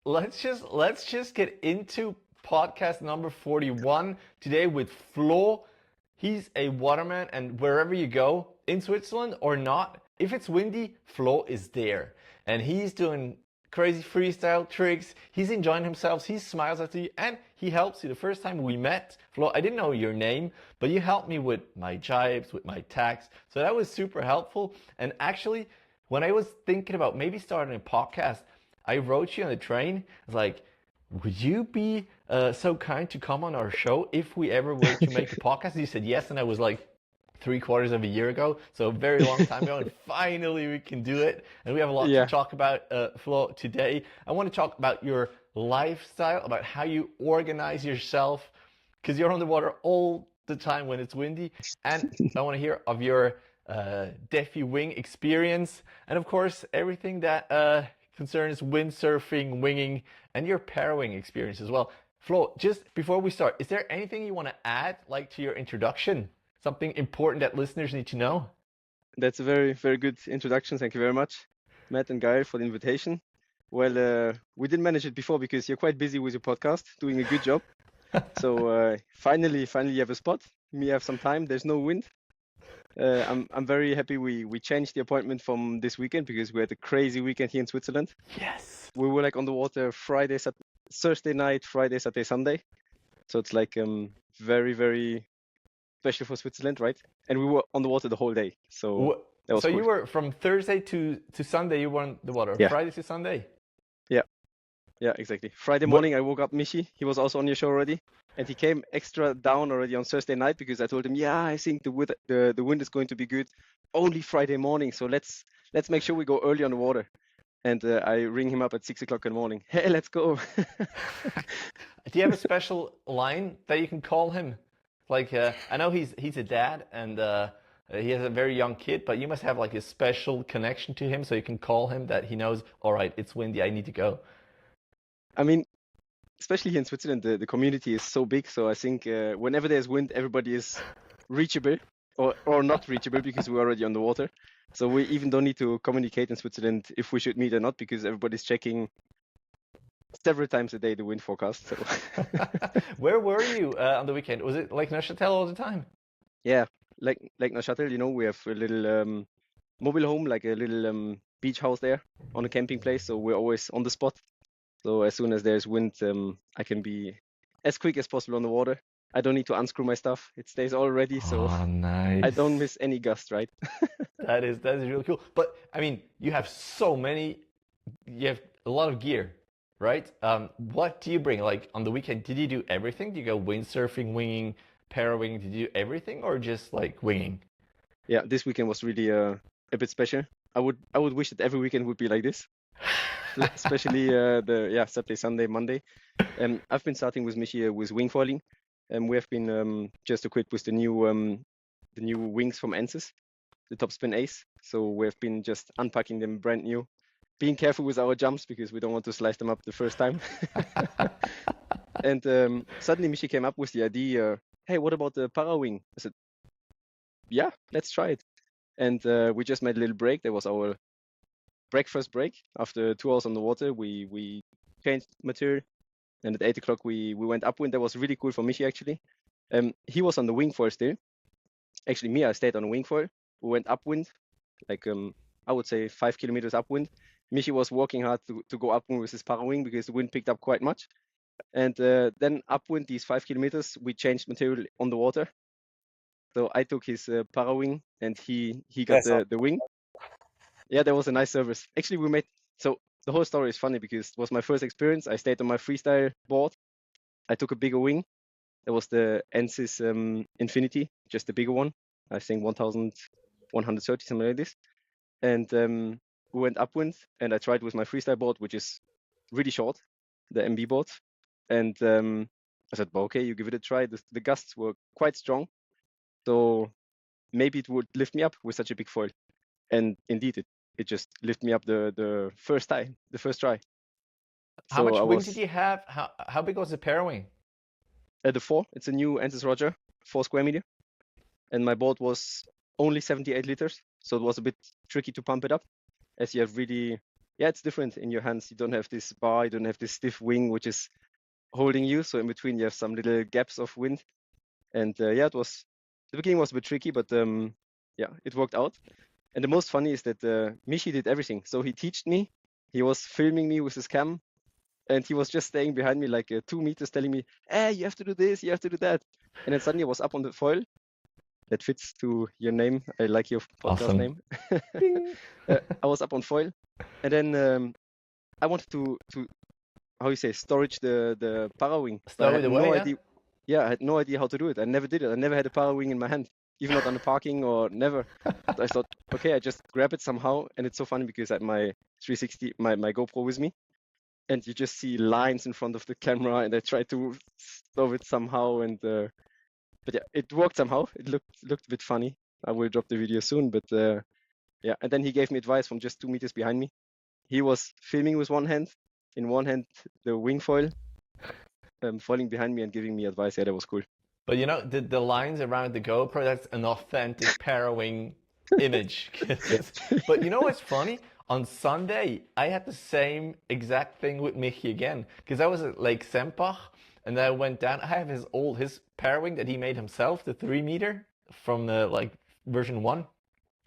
let's just get into podcast number 41 today with Flo. He's a waterman, and wherever you go in Switzerland or not, if it's windy, Flo is there, and he's doing crazy freestyle tricks. He's enjoying himself. He smiles at you, and he helps you. The first time we met, Flo, I didn't know your name, but you helped me with my jibes, with my tacks, so that was super helpful. And actually, when I was thinking about maybe starting a podcast, I wrote you on the train. I was like, would you be so kind to come on our show if we ever were to make a podcast? And you said yes, and I was like 3/4 of a year ago, so a very long time ago, and finally we can do it. And we have a lot to talk about, Flo, today. I want to talk about your lifestyle, about how you organize yourself, because you're on the water all the time when it's windy. And I want to hear of your Defy Wing experience, and of course everything that concerns windsurfing, winging, and your Parawing experience as well. Flo, just before we start, is there anything you want to add, like to your introduction? Something important that listeners need to know? That's a very, very good introduction. Thank you very much, Matt and Gael, for the invitation. Well, we didn't manage it before because you're quite busy with your podcast, doing a good job. So finally, you have a spot. Me have some time. There's no wind. I'm very happy we changed the appointment from this weekend because we had a crazy weekend here in Switzerland. Yes. We were like on the water Thursday night, Friday, Saturday, Sunday. So it's like very, very special for Switzerland, right? And we were on the water the whole day. So that was So cool. you were from Thursday to Sunday, you were on the water. Yeah. Friday to Sunday. Yeah, exactly. Friday morning, I woke up Michi. He was also on your show already. And he came extra down already on Thursday night because I told him, yeah, I think the wind is going to be good only Friday morning. So let's make sure we go early on the water. And I ring him up at 6 o'clock in the morning. Hey, let's go. Do you have a special line that you can call him? Like, I know he's a dad and he has a very young kid, but you must have like a special connection to him so you can call him that he knows, all right, it's windy, I need to go. I mean, especially here in Switzerland, the community is so big. So I think whenever there's wind, everybody is reachable or not reachable because we're already on the water. So we even don't need to communicate in Switzerland if we should meet or not because everybody's checking several times a day the wind forecast. So. Where were you on the weekend? Was it like Neuchâtel all the time? Yeah, like Neuchâtel, we have a little mobile home, like a little beach house there on a camping place. So we're always on the spot. So as soon as there's wind, I can be as quick as possible on the water. I don't need to unscrew my stuff. It stays all ready. So nice. I don't miss any gust, right? That is really cool. But I mean, you have a lot of gear, right? What do you bring? Like on the weekend, did you do everything? Did you go windsurfing, winging, parawing? Did you do everything or just like winging? Yeah, this weekend was really a bit special. I would wish that every weekend would be like this. Especially Saturday, Sunday, Monday. I've been starting with Michi with wing foiling, and we have been just equipped with the new wings from Ansys, the Topspin Ace. So we have been just unpacking them brand new, being careful with our jumps because we don't want to slice them up the first time. And suddenly Michi came up with the idea, hey, what about the Parawing? I said, yeah, let's try it. And we just made a little break. That was our breakfast break. After 2 hours on the water, we changed material, and at 8 o'clock we went upwind. That was really cool for Michi actually. He was on the wing foil still. Actually, me, I stayed on the wing foil. We went upwind, like I would say 5 kilometers upwind. Michi was working hard to go upwind with his Parawing because the wind picked up quite much. And then upwind these 5 kilometers, we changed material on the water. So I took his Parawing and he got the wing. Yeah, that was a nice service. Actually, so the whole story is funny because it was my first experience. I stayed on my freestyle board. I took a bigger wing. That was the Ansys Infinity, just the bigger one. I think 1,130, something like this. And we went upwind, and I tried with my freestyle board, which is really short, the MB board. And I said, well, okay, you give it a try. The gusts were quite strong. So maybe it would lift me up with such a big foil. And indeed, it just lifted me up the first try. How much wing did you have? How big was the Parawing? The 4. It's a new Ansys Roger, 4 square meter. And my board was only 78 liters. So it was a bit tricky to pump it up as you have really yeah, it's different in your hands. You don't have this bar, you don't have this stiff wing which is holding you. So in between you have some little gaps of wind. And yeah, the beginning was a bit tricky, but yeah, it worked out. And the most funny is that Michi did everything. So he taught me. He was filming me with his cam, and he was just staying behind me like 2 meters, telling me, "Hey, you have to do this, you have to do that." And then suddenly I was up on the foil. That fits to your name. I like your podcast Awesome. name. Ding. I was up on foil, and then I wanted to how you say storage the Parawing, but I Stow had it away, no yeah? idea. Yeah, I had no idea how to do it. I never did it. I never had a Parawing in my hand, even not on the parking or never. So I thought, okay, I just grab it somehow, and it's so funny because I had my 360, my GoPro with me, and you just see lines in front of the camera, and I try to stow it somehow, and but yeah, it worked somehow. It looked a bit funny. I will drop the video soon, but yeah. And then he gave me advice from just 2 meters behind me. He was filming with one hand, in one hand the wing foil, falling behind me and giving me advice. Yeah, that was cool. But you know, the lines around the GoPro, that's an authentic Parawing image. But you know what's funny? On Sunday, I had the same exact thing with Michi again. Because I was at Lake Sempach, and then I went down. I have his Parawing that he made himself, the 3 meter from the like version 1.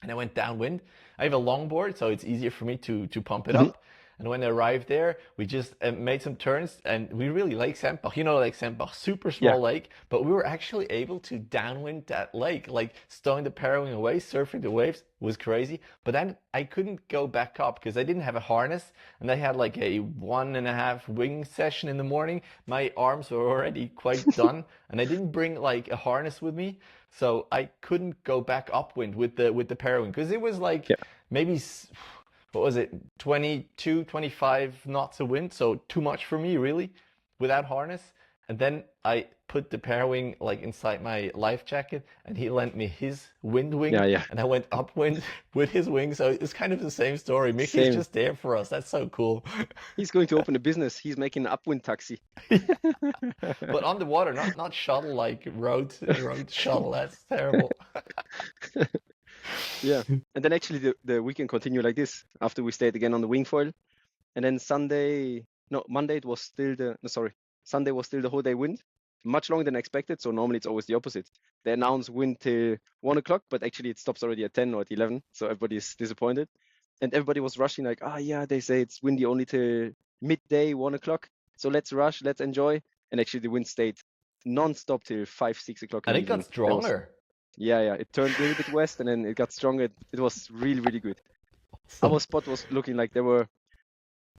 And I went downwind. I have a longboard, so it's easier for me to pump it Mhm. up. And when I arrived there, we just made some turns, and we really Lake Sempach. You know Lake Sempach, super Yeah, small lake, but we were actually able to downwind that lake, like stowing the Parawing away, surfing the waves was crazy. But then I couldn't go back up because I didn't have a harness, and I had like a 1.5 wing session in the morning. My arms were already quite done, and I didn't bring like a harness with me. So I couldn't go back upwind with the Parawing because it was like yeah. maybe what was it, 22, 25 knots of wind, so too much for me really, without harness. And then I put the Parawing like inside my life jacket, and he lent me his wind wing, Yeah, yeah. and I went upwind with his wing. So it's kind of the same story. Mickey's Same. just there for us. That's so cool. He's going to open a business. He's making an upwind taxi. But on the water, not shuttle like road shuttle. That's terrible. Yeah. And then actually the weekend continued like this. After we stayed again on the wing foil. And then Monday it was still Sunday was still the whole day wind. Much longer than expected. So normally it's always the opposite. They announce wind till 1 o'clock, but actually it stops already at 10 or at 11. So everybody's disappointed. And everybody was rushing like, yeah, they say it's windy only till midday, 1 o'clock. So let's rush, let's enjoy. And actually the wind stayed non-stop till 5, 6 o'clock in And the it got evening. That was, stronger. yeah. It turned a little bit west and then it got stronger. It was really, really good. Our spot was looking like there were,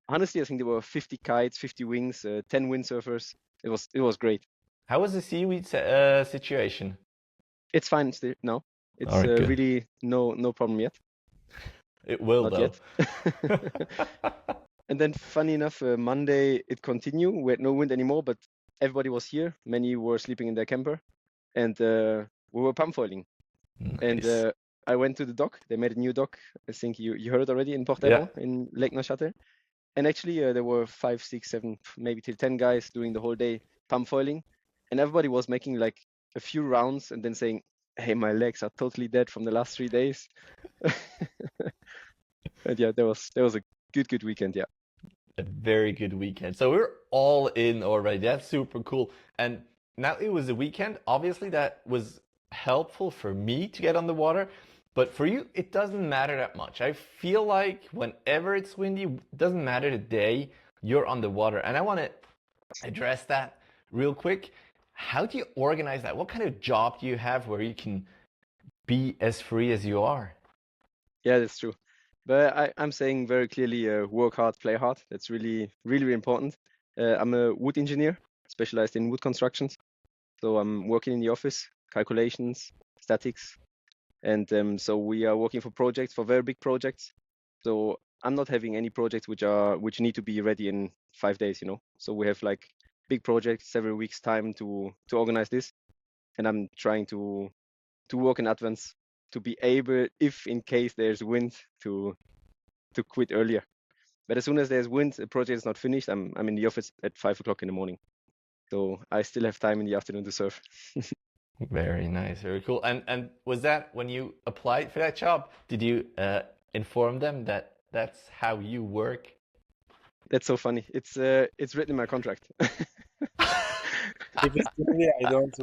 honestly, I think there were 50 kites, 50 wings, 10 windsurfers. It was great. How was the seaweed situation? It's fine still now. It's All right, good. really no problem yet. It will Not though. yet. And then funny enough, Monday it continued. We had no wind anymore, but everybody was here. Many were sleeping in their camper, and we were pump foiling. And Nice. I went to the dock. They made a new dock. I think you heard it already in Port Yeah. in Lake Neuchâtel. And actually, there were 5, 6, 7, maybe till 10 guys doing the whole day pump foiling, and everybody was making like a few rounds and then saying, "Hey, my legs are totally dead from the last 3 days." And yeah, that was a good weekend. Yeah. A very good weekend. So we're all in already. That's super cool. And now it was a weekend. Obviously, that was helpful for me to get on the water. But for you, it doesn't matter that much. I feel like whenever it's windy, it doesn't matter the day, you're on the water. And I want to address that real quick. How do you organize that? What kind of job do you have where you can be as free as you are? Yeah, that's true. But I'm saying very clearly, work hard, play hard. That's really, really, really important. I'm a wood engineer, specialized in wood constructions. So I'm working in the office, calculations, statics, and so we are working for projects, for very big projects. So I'm not having any projects which need to be ready in 5 days, you know. So we have like big projects, several weeks time to organize this, and I'm trying to work in advance to be able, if in case there's wind, to quit earlier. But as soon as there's wind, the project is not finished. I'm in the office at 5 o'clock in the morning, so I still have time in the afternoon to surf. Very nice, very cool. And was that when you applied for that job? Did you inform them that That's how you work. That's so funny. It's written in my contract. If it's windy, I don't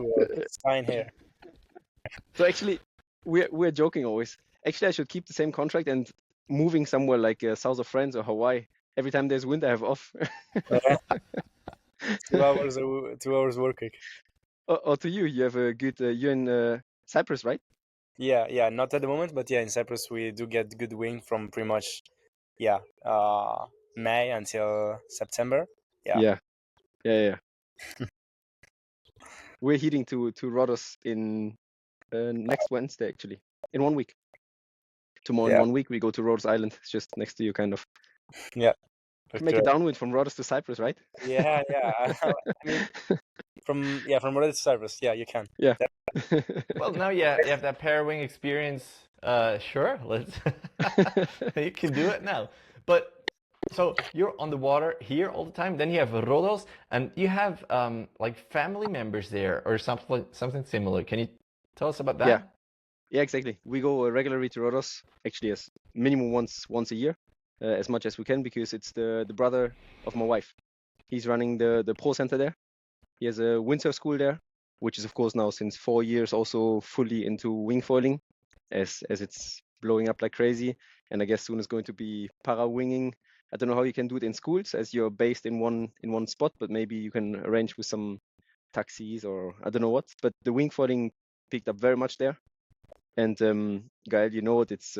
sign here. So actually, we're joking always. Actually, I should keep the same contract and moving somewhere like south of France or Hawaii. Every time there's wind, I have off. 2 hours work week. Or to you, you have a good. You're in Cyprus, right? Yeah, not at the moment, but yeah, in Cyprus we do get good wind from pretty much, May until September. Yeah. Yeah. We're heading to Rhodos in next Wednesday, actually, in 1 week. Tomorrow in 1 week we go to Rhodes Island. It's just next to you, kind of. Yeah. Can make a downwind from Rhodos to Cyprus, right? Yeah. I mean, from Rhodes to Cyprus, yeah, you can. Yeah. Well, now you have that Parawing experience. Sure, let's. You can do it now. But so you're on the water here all the time. Then you have Rhodos, and you have like family members there or something similar. Can you tell us about that? Yeah, exactly. We go regularly to Rhodos, actually, as minimum once a year, as much as we can, because it's the brother of my wife. He's running the pro center there. He has a windsurf school there, which is of course now since 4 years also fully into wing foiling, as it's blowing up like crazy. And I guess soon it's going to be parawinging. I don't know how you can do it in schools, as you're based in one spot, but maybe you can arrange with some taxis or I don't know what. But the wing foiling picked up very much there. And Gael, you know what? It's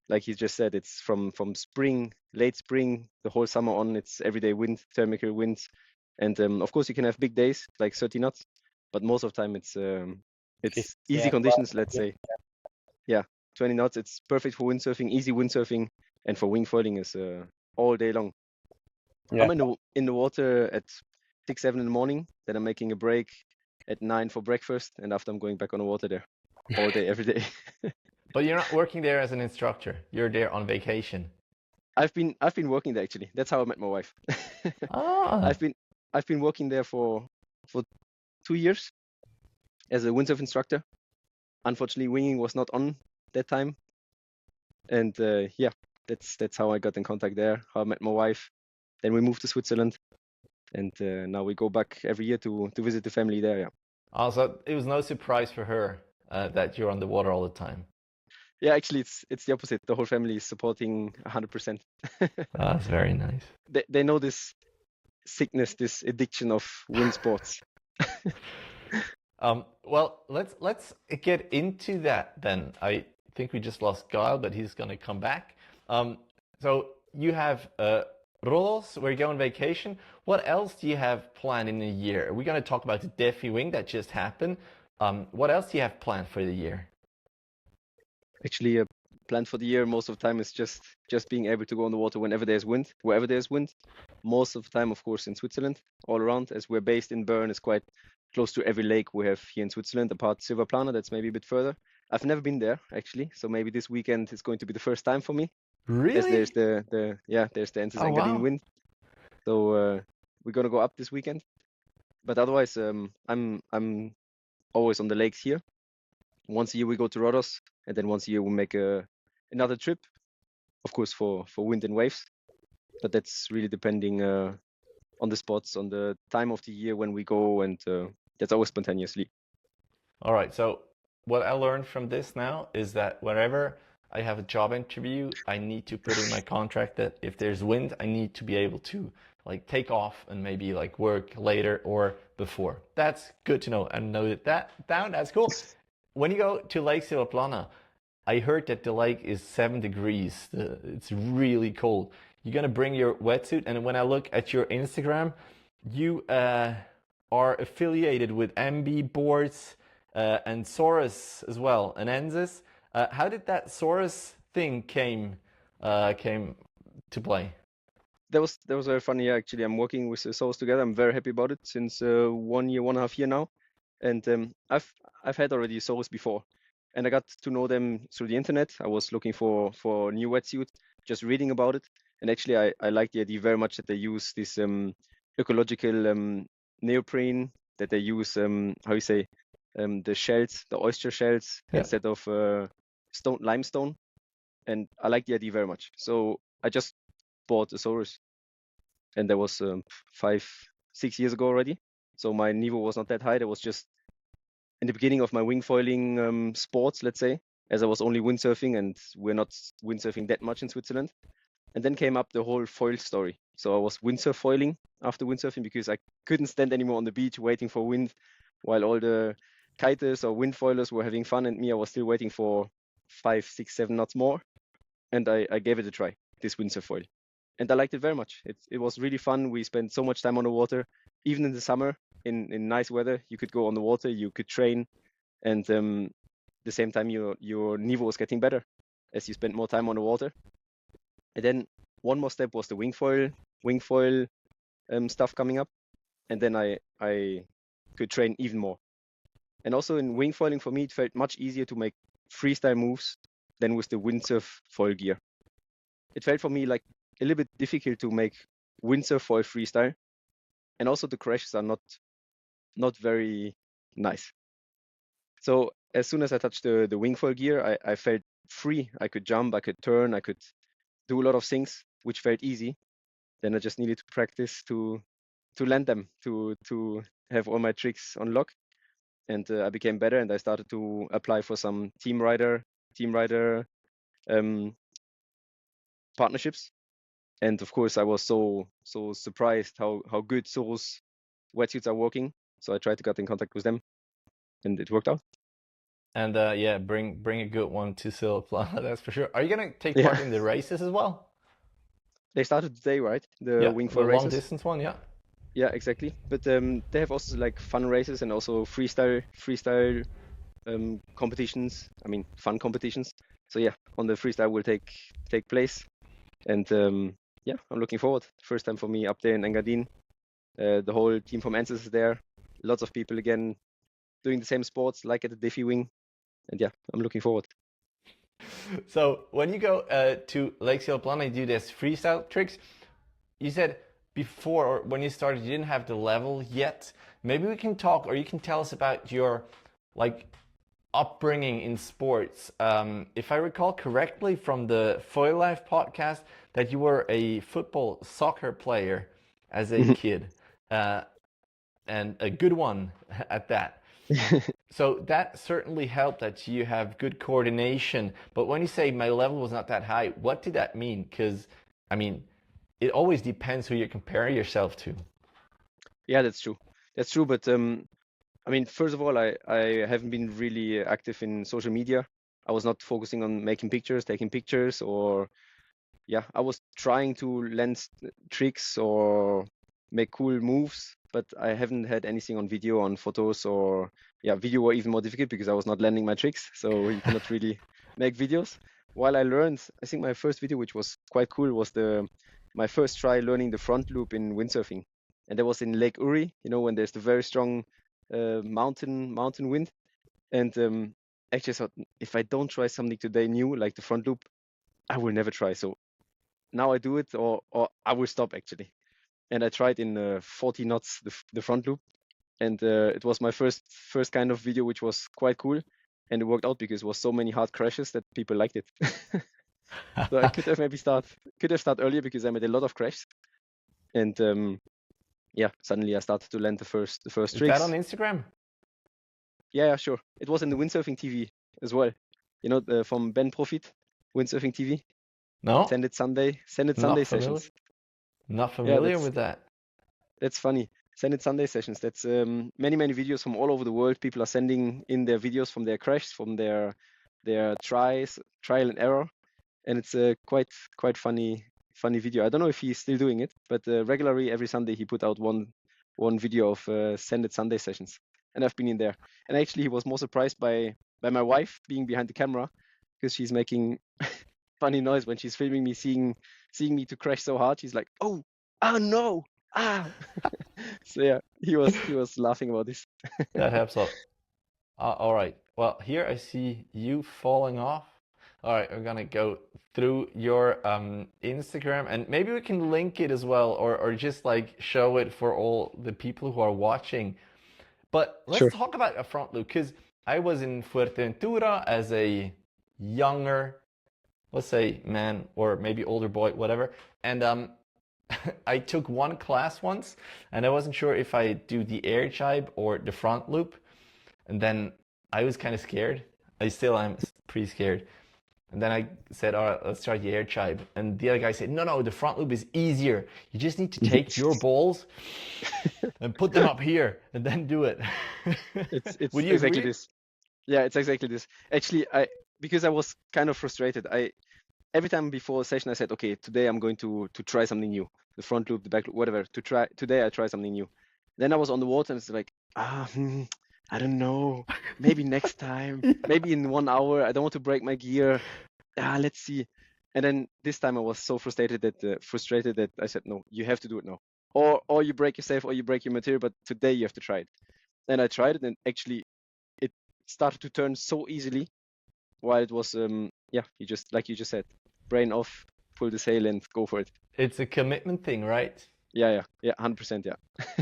like he just said, it's from spring, late spring, the whole summer on. It's everyday wind, thermal winds, and of course you can have big days like 30 knots, but most of the time it's easy conditions. Let's say, 20 knots. It's perfect for windsurfing, easy windsurfing, and for wing foiling is all day long. Yeah. I'm in the water at 6-7 in the morning. Then I'm making a break at 9 for breakfast, and after I'm going back on the water there. All day, every day. But you're not working there as an instructor. You're there on vacation. I've been working there actually. That's how I met my wife. I've been working there for 2 years as a windsurf instructor. Unfortunately, winging was not on that time, and that's how I got in contact there. How I met my wife. Then we moved to Switzerland, and now we go back every year to visit the family there. Yeah. Also, it was no surprise for her that you're on the water all the time. Yeah, actually, it's the opposite. The whole family is supporting 100%. That's very nice. They know this sickness, this addiction of wind sports. Well, let's get into that then. I think we just lost Gael, but he's gonna come back. So you have Rhodos, where you go on vacation. What else do you have planned in a year? We're gonna talk about the Defy Wing that just happened. What else do you have planned for the year? Actually, a plan for the year most of the time is just being able to go on the water whenever there's wind, wherever there's wind. Most of the time, of course, in Switzerland, all around, as we're based in Bern, is quite close to every lake we have here in Switzerland, apart Silvaplana, that's maybe a bit further. I've never been there actually, so maybe this weekend is going to be the first time for me. Really? As there's the Entis Engadin wind. So we're gonna go up this weekend. But otherwise, I'm always on the lakes here. Once a year we go to Rhodos, and then once a year we make another trip, of course for wind and waves. But that's really depending on the spots, on the time of the year when we go, and that's always spontaneously. All right. So what I learned from this now is that whenever I have a job interview, I need to put in my contract that if there's wind, I need to be able to like take off and maybe like work later or before. That's good to know. I noted that down. That's cool. When you go to Lake Silvaplana, I heard that the lake is 7 degrees. It's really cold. You're gonna bring your wetsuit, and when I look at your Instagram, you are affiliated with MB Boards and Saurus as well, and Ensis. How did that Saurus thing came to play? That was very funny. Actually, I'm working with Saurus together. I'm very happy about it since 1 year, 1.5 years now, and I've had already Saurus before, and I got to know them through the internet. I was looking for a new wetsuit, just reading about it, and actually I like the idea very much that they use this ecological neoprene, that they use the shells, the oyster shells, instead of limestone. and I like the idea very much. So I just bought a Saurus, and that was 5, 6 years ago already. So my niveau was not that high. That was just in the beginning of my wing foiling sports, let's say, as I was only windsurfing, and we're not windsurfing that much in Switzerland. And then came up the whole foil story. So I was windsurf foiling after windsurfing because I couldn't stand anymore on the beach waiting for wind while all the kiters or wind foilers were having fun, and me, I was still waiting for 5, 6, 7 knots more. And I gave it a try, this windsurf foil. And I liked it very much. It was really fun. We spent so much time on the water, even in the summer, in nice weather. You could go on the water, you could train, and the same time your niveau was getting better as you spent more time on the water. And then one more step was the wing foil stuff coming up, and then I could train even more. And also in wing foiling, for me, it felt much easier to make freestyle moves than with the windsurf foil gear. It felt for me like a little bit difficult to make windsurf foil freestyle, and also the crashes are not very nice. So as soon as I touched the wing foil gear, I felt free. I could jump, I could turn, I could do a lot of things, which felt easy. Then I just needed to practice to land them, to have all my tricks on lock. And I became better, and I started to apply for some team rider partnerships. And of course, I was so surprised how good those wetsuits are working. So I tried to get in contact with them, and it worked out. And yeah, bring a good one to Silplana, that's for sure. Are you gonna take Yeah. part in the races as well? They started today, right? The Yeah, wing the foil long races. distance one, yeah. Yeah, exactly. But they have also like fun races and also freestyle competitions. I mean, fun competitions. So yeah, on the freestyle will take place, and yeah, I'm looking forward. First time for me up there in Engadin. The whole team from Answers is there. Lots of people again doing the same sports like at the Defy Wing, and yeah, I'm looking forward. So when you go to Lake Silplana, you do this freestyle tricks. You said before, or when you started, you didn't have the level yet. Maybe we can talk, or you can tell us about your like upbringing in sports. If I recall correctly from the Foil Life podcast, that you were a soccer player as a kid, and a good one at that. So that certainly helped that you have good coordination. But when you say my level was not that high, what did that mean? Because, I mean, it always depends who you compare yourself to. Yeah, that's true. That's true. But I mean, first of all, I haven't been really active in social media. I was not focusing on making pictures, taking pictures, or yeah, I was trying to lens tricks or make cool moves, but I haven't had anything on video, on photos, or yeah, video were even more difficult because I was not landing my tricks, so you cannot really make videos. While I learned, I think my first video, which was quite cool, was my first try learning the front loop in windsurfing, and that was in Lake Uri, you know, when there's the very strong mountain wind, and actually I thought if I don't try something today new like the front loop, I will never try. So now I do it, or I will stop actually. And I tried in 40 knots the front loop, and it was my first kind of video, which was quite cool, and it worked out because it was so many hard crashes that people liked it. So I could have started earlier because I made a lot of crashes, and yeah, suddenly I started to land the first Is tricks. that on Instagram? Yeah, sure. It was in the windsurfing TV as well. You know, from Ben Profit, windsurfing TV. No, Send it Sunday not familiar. sessions. Not Yeah, familiar with that. that's funny. Send it Sunday sessions. That's many videos from all over the world. People are sending in their videos from their crashes, from their trial and error, and it's a quite funny video. I don't know if he's still doing it, but regularly every Sunday he put out one video of Send It Sunday sessions, and I've been in there. And actually, he was more surprised by my wife being behind the camera because she's making funny noise when she's filming me, seeing me to crash so hard. She's like, "Oh, no, ah!" So yeah, he was laughing about this. That helps a lot. All right. Well, here I see you falling off. All right, we're gonna go through your Instagram, and maybe we can link it as well, or just like show it for all the people who are watching. But let's Sure. talk about a front loop, because I was in Fuerteventura as a younger, let's say man or maybe older boy, whatever. And I took one class once, and I wasn't sure if I do the air jibe or the front loop. And then I was kind of scared. I still am pretty scared. And then I said, all right, let's try the air jibe. And the other guy said, no, the front loop is easier. You just need to take your balls and put them up here and then do it. It's Would you exactly agree? this. Yeah, it's exactly this. Actually, because I was kind of frustrated, every time before a session I said, okay, today I'm going to try something new. The front loop, the back loop, whatever. Today I try something new. Then I was on the water and it's like, I don't know. Maybe next time. Maybe in 1 hour. I don't want to break my gear. Let's see. And then this time I was so frustrated that I said, no, you have to do it now. Or you break yourself or you break your material, but today you have to try it. And I tried it, and actually it started to turn so easily, while it was you just like you just said, brain off, pull the sail and go for it. It's a commitment thing, right? Yeah, 100%, yeah.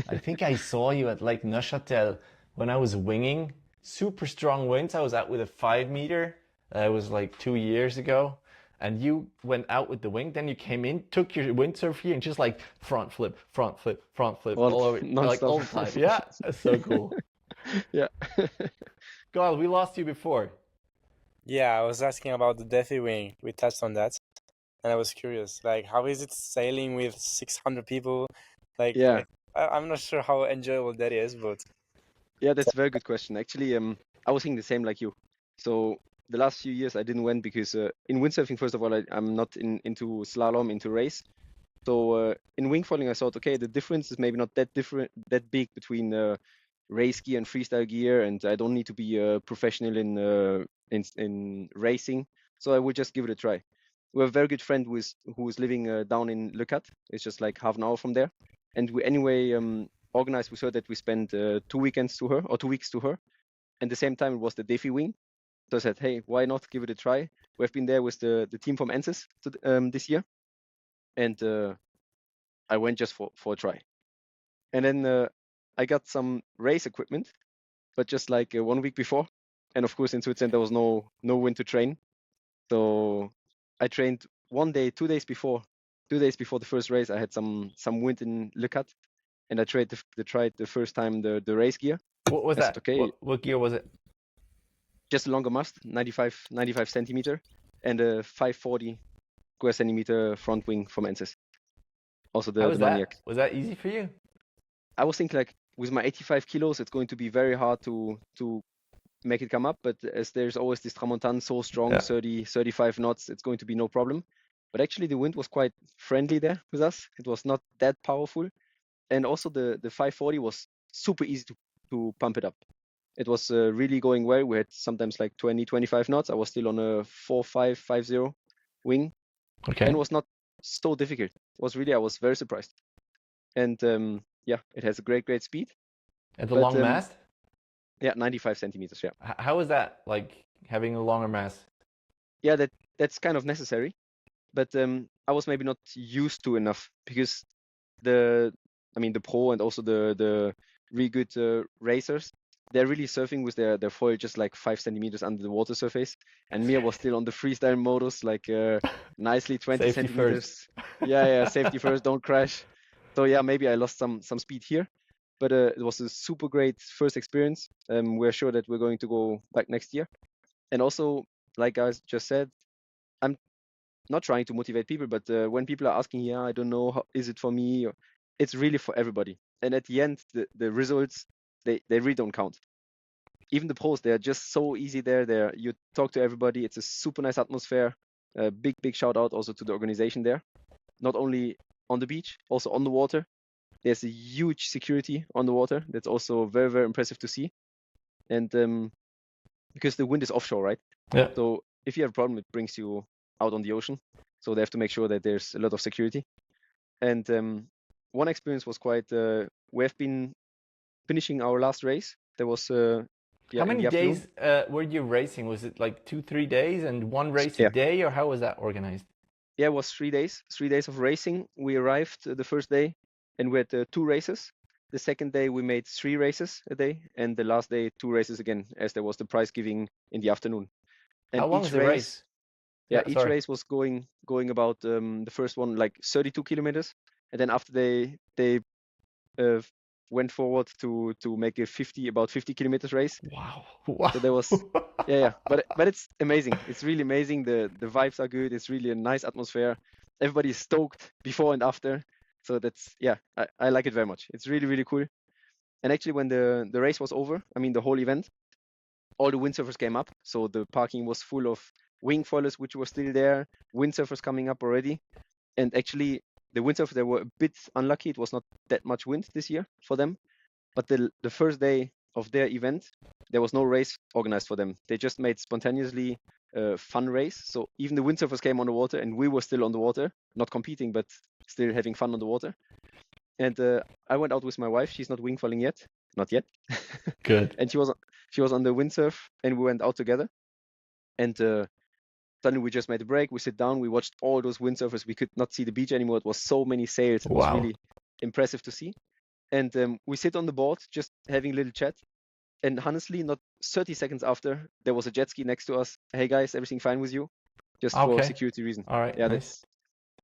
I think I saw you at Lake Neuchâtel when I was winging. Super strong winds. I was out with a 5 meter. It was like 2 years ago. And you went out with the wing. Then you came in, took your windsurf here, and just like front flip, front flip, front flip, All all over, like non-stop. all the time. Yeah, that's so cool. Yeah. God, we lost you before. Yeah, I was asking about the Defy Wing. We touched on that, and I was curious, like, how is it sailing with 600 people? Like, Yeah. I'm not sure how enjoyable that is, but Yeah, that's a very good question. Actually, I was thinking the same like you. So the last few years I didn't went because in windsurfing, first of all, I'm not into slalom, into race. So in wing foiling, I thought, okay, the difference is maybe not that big between race gear and freestyle gear, and I don't need to be a professional in racing. So I would just give it a try. We have a very good friend who is living down in Le Cat. It's just like half an hour from there, and we anyway organized with her that we spend 2 weekends to her or 2 weeks to her. And the same time it was the Defy Wing. So I said, hey, why not give it a try? We've been there with the team from ANSYS this year, and I went just for a try. And then I got some race equipment, but just like 1 week before. And of course, in Switzerland, there was no wind to train. So I trained 1 day, 2 days before. 2 days before the first race, I had some wind in Le Cat, and I tried the first time the race gear. What was I that? said, okay, What gear was it? just a longer mast, 95 centimeter, and a 540 square centimeter front wing from ANSYS. Also How the was that? Maniac. Was that easy for you? I was thinking like with my 85 kilos, it's going to be very hard to make it come up. But as there's always this tramontane so strong, Yeah. 30, 35 knots, it's going to be no problem. But actually the wind was quite friendly there with us. It was not that powerful. And also the 540 was super easy to pump it up. It was really going well. We had sometimes like 20, 25 knots. I was still on a 4.550 wing. Okay. And it was not so difficult. It was really, I was very surprised. And yeah, it has a great speed. And the But, long mast? Yeah, 95 centimeters, yeah. How is that, like having a longer mast? Yeah, that's kind of necessary. But I was maybe not used to enough because the pro and also the really good racers, they're really surfing with their foil just like 5 centimeters under the water surface. And me, I was still on the freestyle modus, like nicely 20 Safety centimeters. first. Yeah, safety first, don't crash. So yeah, maybe I lost some speed here. But it was a super great first experience. We're sure that we're going to go back next year. And also, like I just said, I'm not trying to motivate people, but when people are asking, yeah, I don't know, how is it for me? It's really for everybody. And at the end, the results, they really don't count. Even the pros, they're just so easy there. You talk to everybody. It's a super nice atmosphere. Big shout out also to the organization there. Not only on the beach, also on the water. There's a huge security on the water. That's also very impressive to see. And because the wind is offshore, right? Yeah. So if you have a problem, it brings you out on the ocean. So they have to make sure that there's a lot of security. And one experience was quite, we have been finishing our last race. There was How many in the days were you racing? Was it like 2-3 days and one race a day, or how was that organized? Yeah, it was 3 days. 3 days of racing. We arrived the first day and we had 2 races. The second day we made 3 races a day, and the last day 2 races again, as there was the prize giving in the afternoon. And How long each is the race? Yeah, Yeah, each sorry. race was going about the first one like 32 kilometers, and then after they went forward to make a 50 kilometers race. Wow. Wow. So there was yeah, but it's amazing. It's really amazing. The vibes are good. It's really a nice atmosphere. Everybody is stoked before and after. So that's I like it very much. It's really really cool. And actually, when the race was over, I mean the whole event, all the windsurfers came up. So the parking was full of wing foilers, which were still there. Windsurfers coming up already. And actually, the windsurfers, they were a bit unlucky. It was not that much wind this year for them. But the first day of their event, there was no race organized for them. They just made spontaneously a fun race. So even the windsurfers came on the water, and we were still on the water, not competing, but still having fun on the water. And I went out with my wife. She's not wingfoiling yet, not yet. Good. And she was on the windsurf, and we went out together. And suddenly we just made a break. We sit down. We watched all those windsurfers. We could not see the beach anymore. It was so many sails. It was Wow. really impressive to see. And we sit on the board, just having a little chat. And honestly, not 30 seconds after, there was a jet ski next to us. Hey guys, everything fine with you? Just for Okay. security reason. All right. Yeah, Nice.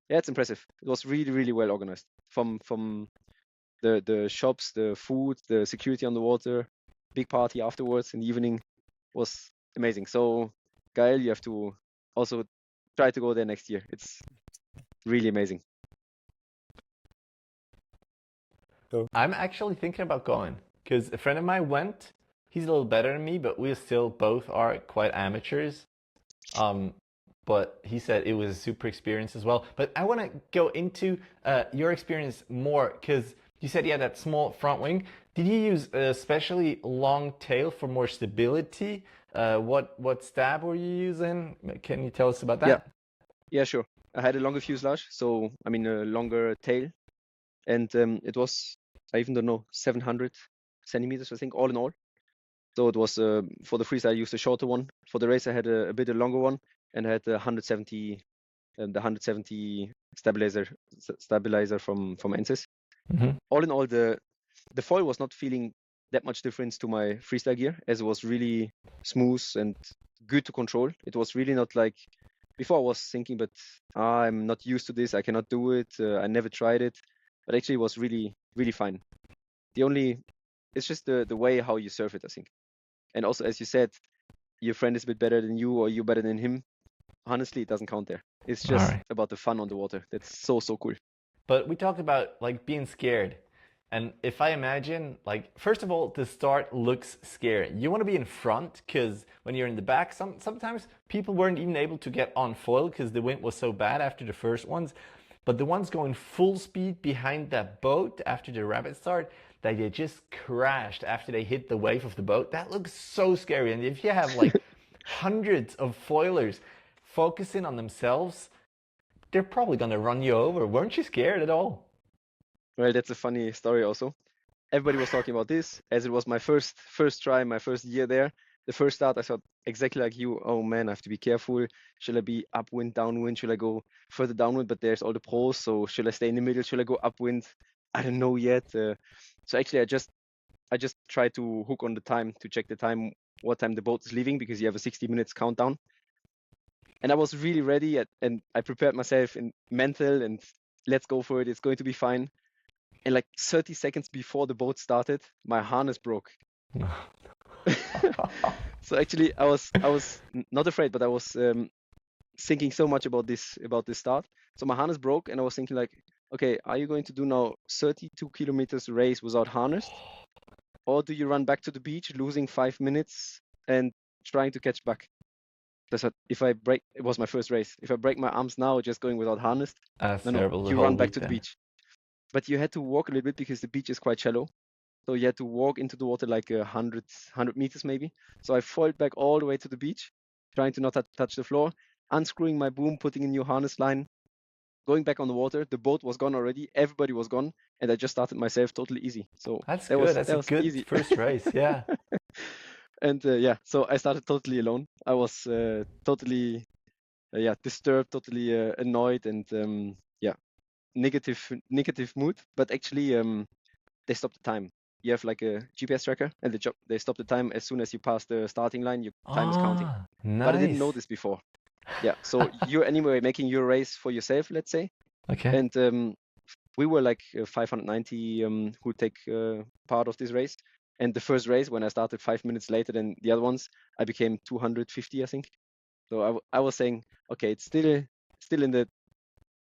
it's impressive. It was really, really well organized. From the shops, the food, the security on the water, big party afterwards in the evening was amazing. So, Gael, you have to also try to go there next year. It's really amazing. I'm actually thinking about going because a friend of mine went. He's a little better than me, but we still both are quite amateurs. Um, but he said it was a super experience as well. But I want to go into your experience more because you said you had that small front wing. Did you use a especially long tail for more stability? What stab were you using? Can you tell us about that? Yeah, sure. I had a longer fuselage, so I mean a longer tail, and it was, I even don't know, 700 centimeters, I think, all in all. So it was for the freestyle I used a shorter one. For the race I had a bit a longer one, and I had the 170 stabilizer from ANSYS. Mm-hmm. All in all, the foil was not feeling that much difference to my freestyle gear, as it was really smooth and good to control. It was really not like before I was thinking, but I'm not used to this. I cannot do it. I never tried it, but actually it was really really fine. It's just the way how you surf it, I think. And also, as you said, your friend is a bit better than you, or you better than him. Honestly, it doesn't count there. It's All just right. about the fun on the water. That's so cool. But we talked about like being scared. And if I imagine, like, first of all, the start looks scary. You want to be in front because when you're in the back, sometimes people weren't even able to get on foil because the wind was so bad after the first ones. But the ones going full speed behind that boat after the rapid start, that they just crashed after they hit the wave of the boat, that looks so scary. And if you have like hundreds of foilers focusing on themselves, they're probably going to run you over. Weren't you scared at all? Well, that's a funny story also. Everybody was talking about this as it was my first try, my first year there. The first start, I thought exactly like you. Oh man, I have to be careful. Should I be upwind, downwind? Should I go further downwind? But there's all the pros, so should I stay in the middle? Should I go upwind? I don't know yet. So actually, I just try to hook on the time to check the time, what time the boat is leaving, because you have a 60 minutes countdown. And I was really ready, and I prepared myself in mental and let's go for it. It's going to be fine. And like 30 seconds before the boat started, my harness broke. So actually, I was not afraid, but I was thinking so much about this start. So my harness broke, and I was thinking like, okay, are you going to do now 32 kilometers race without harness, or do you run back to the beach, losing 5 minutes and trying to catch back? So if I break, it was my first race. If I break my arms now, just going without harness, That's no, terrible. The you whole run back week to the then. beach. But you had to walk a little bit because the beach is quite shallow. So you had to walk into the water like 100 meters maybe. So I foiled back all the way to the beach, trying to not touch the floor, unscrewing my boom, putting a new harness line, going back on the water. The boat was gone already. Everybody was gone. And I just started myself totally easy. So That's that good. was That's a good easy. first race. Yeah. And so I started totally alone. I was totally disturbed, totally annoyed, and negative mood. But actually, they stopped the time. You have like a GPS tracker, and they stop the time as soon as you pass the starting line. Your time is counting. Ah, But I didn't know nice. this before. Yeah, so you're anyway making your race for yourself, let's say, Okay. and we were like 590 who take part of this race. And the first race, when I started 5 minutes later than the other ones, I became 250, I think. So I was saying, okay, it's still in the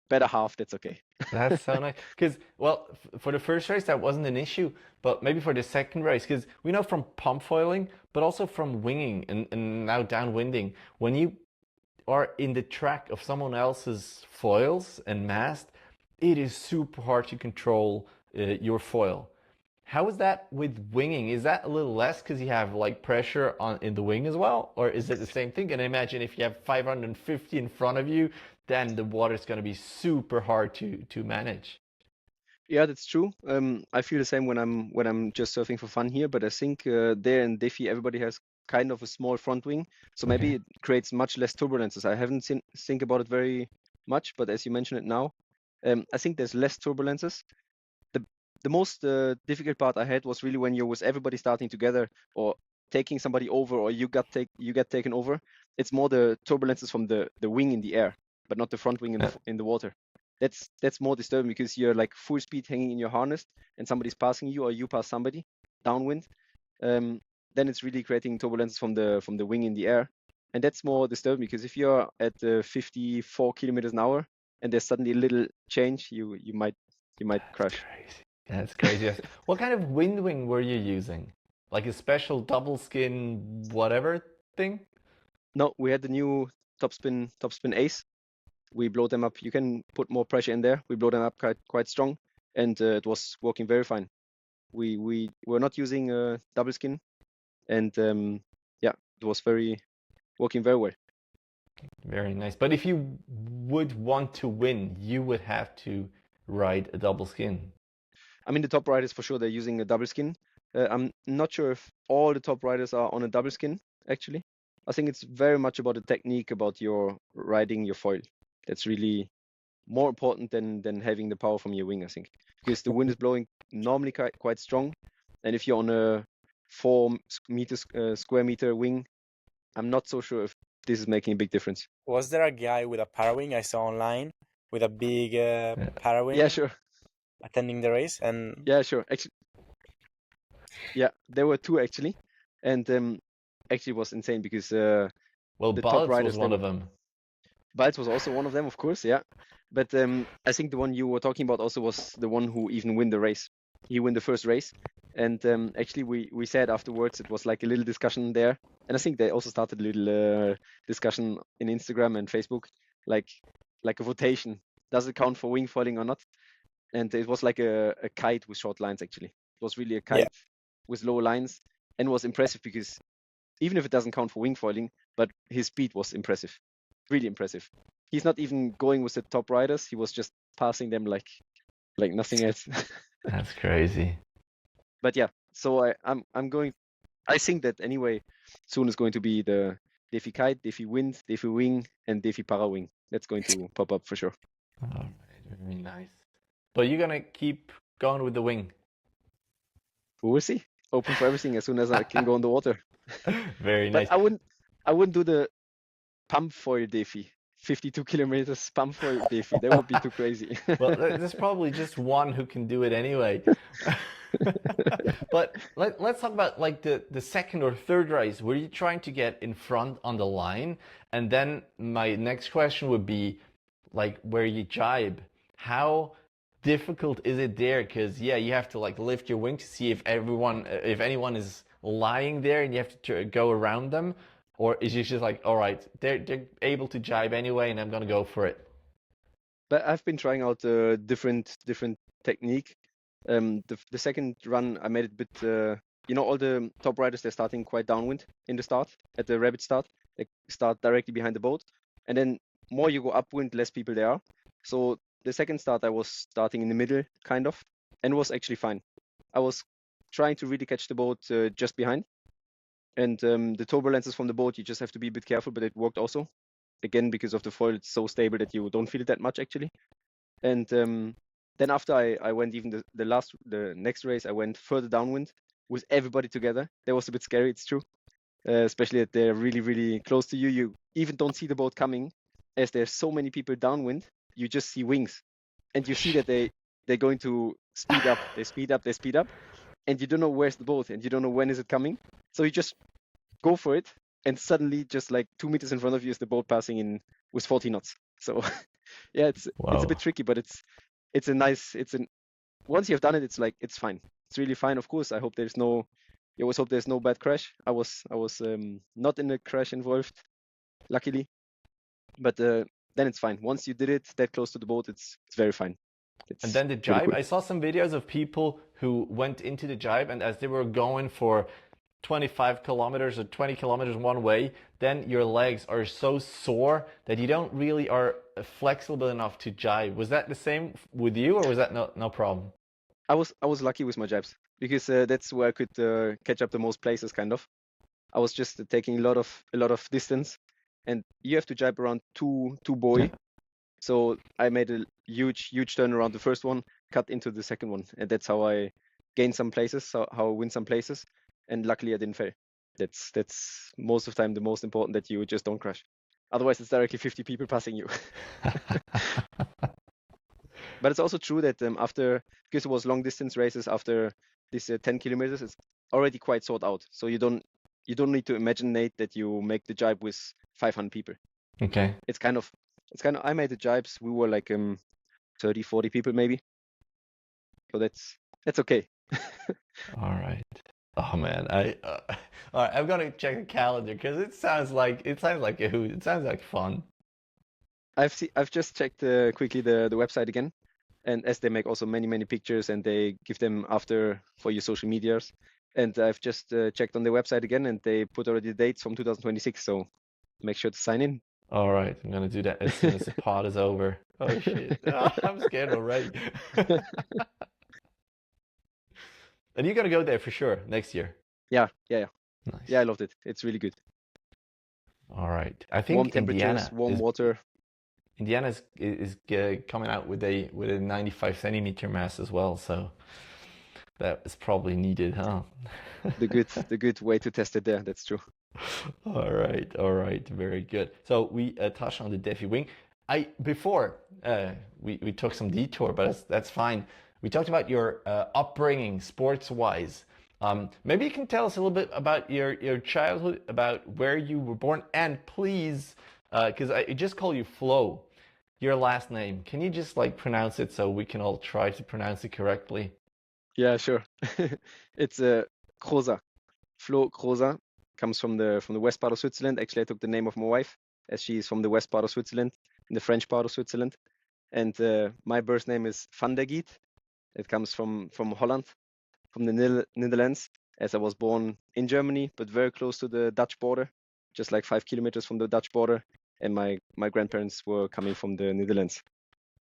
better half. That's okay. That's so nice. Because, well, for the first race, that wasn't an issue, but maybe for the second race, because we know from pump foiling, but also from winging and now downwinding, when you are in the track of someone else's foils and mast, it is super hard to control your foil. How is that with winging? Is that a little less because you have like pressure on in the wing as well, or is it the same thing? And imagine if you have 550 in front of you, then the water is going to be super hard to manage. Yeah, that's true. I feel the same when I'm just surfing for fun here, but I think there in Defy everybody has kind of a small front wing, so Okay. maybe it creates much less turbulences. I haven't seen think about it very much, but as you mentioned it now, I think there's less turbulences. The the most difficult part I had was really when you was everybody starting together or taking somebody over, or you get taken over. It's more the turbulences from the wing in the air, but not the front wing in Yeah. in the water. That's more disturbing because you're like full speed hanging in your harness and somebody's passing you or you pass somebody downwind. Um, then it's really creating turbulences from the wing in the air, and that's more disturbing because if you're at 54 kilometers an hour and there's suddenly a little change, you might That's crash. crazy. That's crazy. Yes. What kind of wind wing were you using? Like a special double skin whatever thing? No, we had the new topspin Ace. We blow them up. You can put more pressure in there. We blow them up quite strong, and it was working very fine. We were not using double skin, and yeah, it was very working very well. Very nice. But if you would want to win, you would have to ride a double skin. I mean, the top riders for sure they're using a double skin. I'm not sure if all the top riders are on a double skin actually. I think it's very much about the technique, about your riding your foil. That's really more important than having the power from your wing, I think, because the wind is blowing normally quite strong, and if you're on a 4 meters square meter wing, I'm not so sure if this is making a big difference. Was there a guy with a Parawing I saw online with a big Yeah. Yeah, Parawing sure. attending the race? And Yeah, sure. Actually, yeah, there were two actually, and actually it was insane because Well, the top Balz was riders, they one were of them. Biles was also one of them, of course, yeah. But I think the one you were talking about also was the one who even win the race. He win the first race, and actually we said afterwards it was like a little discussion there, and I think they also started a little discussion in Instagram and Facebook, like like a votation. Does it count for wing foiling or not? And it was like a kite with short lines. Actually, it was really a yeah, kite with low lines, and was impressive because even if it doesn't count for wing foiling, but his speed was impressive, really impressive. He's not even going with the top riders. He was just passing them like nothing else. That's crazy. But yeah, so I'm going. I think that anyway, soon is going to be the Defy Kite, Defy Wind, Defy Wing, and Defy Parawing. That's going to pop up for sure. All right, very nice. But you're gonna keep going with the wing. We will see. Open for everything as soon as I can go on the water. Very But nice. I wouldn't do the pump foil Defy. 52 kilometers pump foil Defy. That would be too crazy. Well, there's probably just one who can do it anyway. But let's talk about like the second or third race. Were you trying to get in front on the line? And then my next question would be like where you jibe. How difficult is it there? Because yeah, you have to like lift your wing to see if anyone is lying there, and you have to go around them, or is it just like, all right, they're able to jibe anyway, and I'm gonna go for it. But I've been trying out a different technique. The second run I made it a bit. All the top riders they're starting quite downwind in the start at the rapid start. They start directly behind the boat, and then more you go upwind, less people there are. So the second start I was starting in the middle, kind of, and was actually fine. I was trying to really catch the boat just behind, and the turbulences from the boat you just have to be a bit careful, but it worked also. Again, because of the foil, it's so stable that you don't feel it that much actually. And then after I went even the next race, I went further downwind with everybody together. That was a bit scary, it's true. especially if they're really, really close to you. You even don't see the boat coming, as there's so many people downwind. You just see wings, and you see that they're going to speed up. They speed up. They speed up, and you don't know where's the boat, and you don't know when is it coming. So you just go for it, and suddenly, just like 2 meters in front of you, is the boat passing in with 40 knots. So yeah, it's a Wow. bit tricky, but it's a nice. Once you have done it, it's like it's fine. It's really fine. Of course, I hope there's no. You always hope there's no bad crash. I was not in a crash involved, luckily, but then it's fine. Once you did it that close to the boat, it's very fine. And It's then the really jibe, cool. I saw some videos of people who went into the jibe, and as they were going for 25 kilometers or 20 kilometers one way, then your legs are so sore that you don't really are flexible enough to jibe. Was that the same with you, or was that no problem? I was lucky with my jibes because that's where I could catch up the most places, kind of. I was just taking a lot of distance, and you have to jibe around two buoy. So I made a huge turn around the first one, cut into the second one, and that's how I gained some places, how I win some places, and luckily I didn't fail. That's most of the time the most important, that you just don't crash. Otherwise, it's directly 50 people passing you. But it's also true that after, because it was long distance races, after this 10 kilometers, it's already quite sorted out. So you don't need to imagine, Nate, that you make the jibe with 500 people. Okay. It's kind of I made the jibes. We were like 30, 40 people maybe. So that's okay. All right. Oh man, all right, I'm gonna check the calendar because it sounds like a hoot. It sounds like fun. I've just checked quickly the website again, and as they make also many pictures, and they give them after for your social medias, and I've just checked on the website again, and they put already the dates from 2026. So make sure to sign in. All right, I'm gonna do that as soon as the pod is over. Oh shit, I'm scared already. And you're gonna go there for sure next year. Yeah. Nice. Yeah, I loved it. It's really good. All right. I Warm think temperatures, warm water. Indiana is coming out with a 95 centimeter mass as well, so that is probably needed, huh? The good way to test it there. That's true. All right, very good. So we touched on the Defy Wing. Before we took some detour, but that's fine. We talked about your upbringing, sports-wise. Maybe you can tell us a little bit about your childhood, about where you were born, and please, because I just call you Flo, your last name. Can you just like pronounce it so we can all try to pronounce it correctly? Yeah, sure. It's Crausaz. Flo Crausaz comes from the west part of Switzerland. Actually, I took the name of my wife, as she is from the west part of Switzerland, in the French part of Switzerland. And my birth name is Van der Giet. It comes from Holland, from the Netherlands, as I was born in Germany, but very close to the Dutch border, just like 5 kilometers from the Dutch border. And my grandparents were coming from the Netherlands.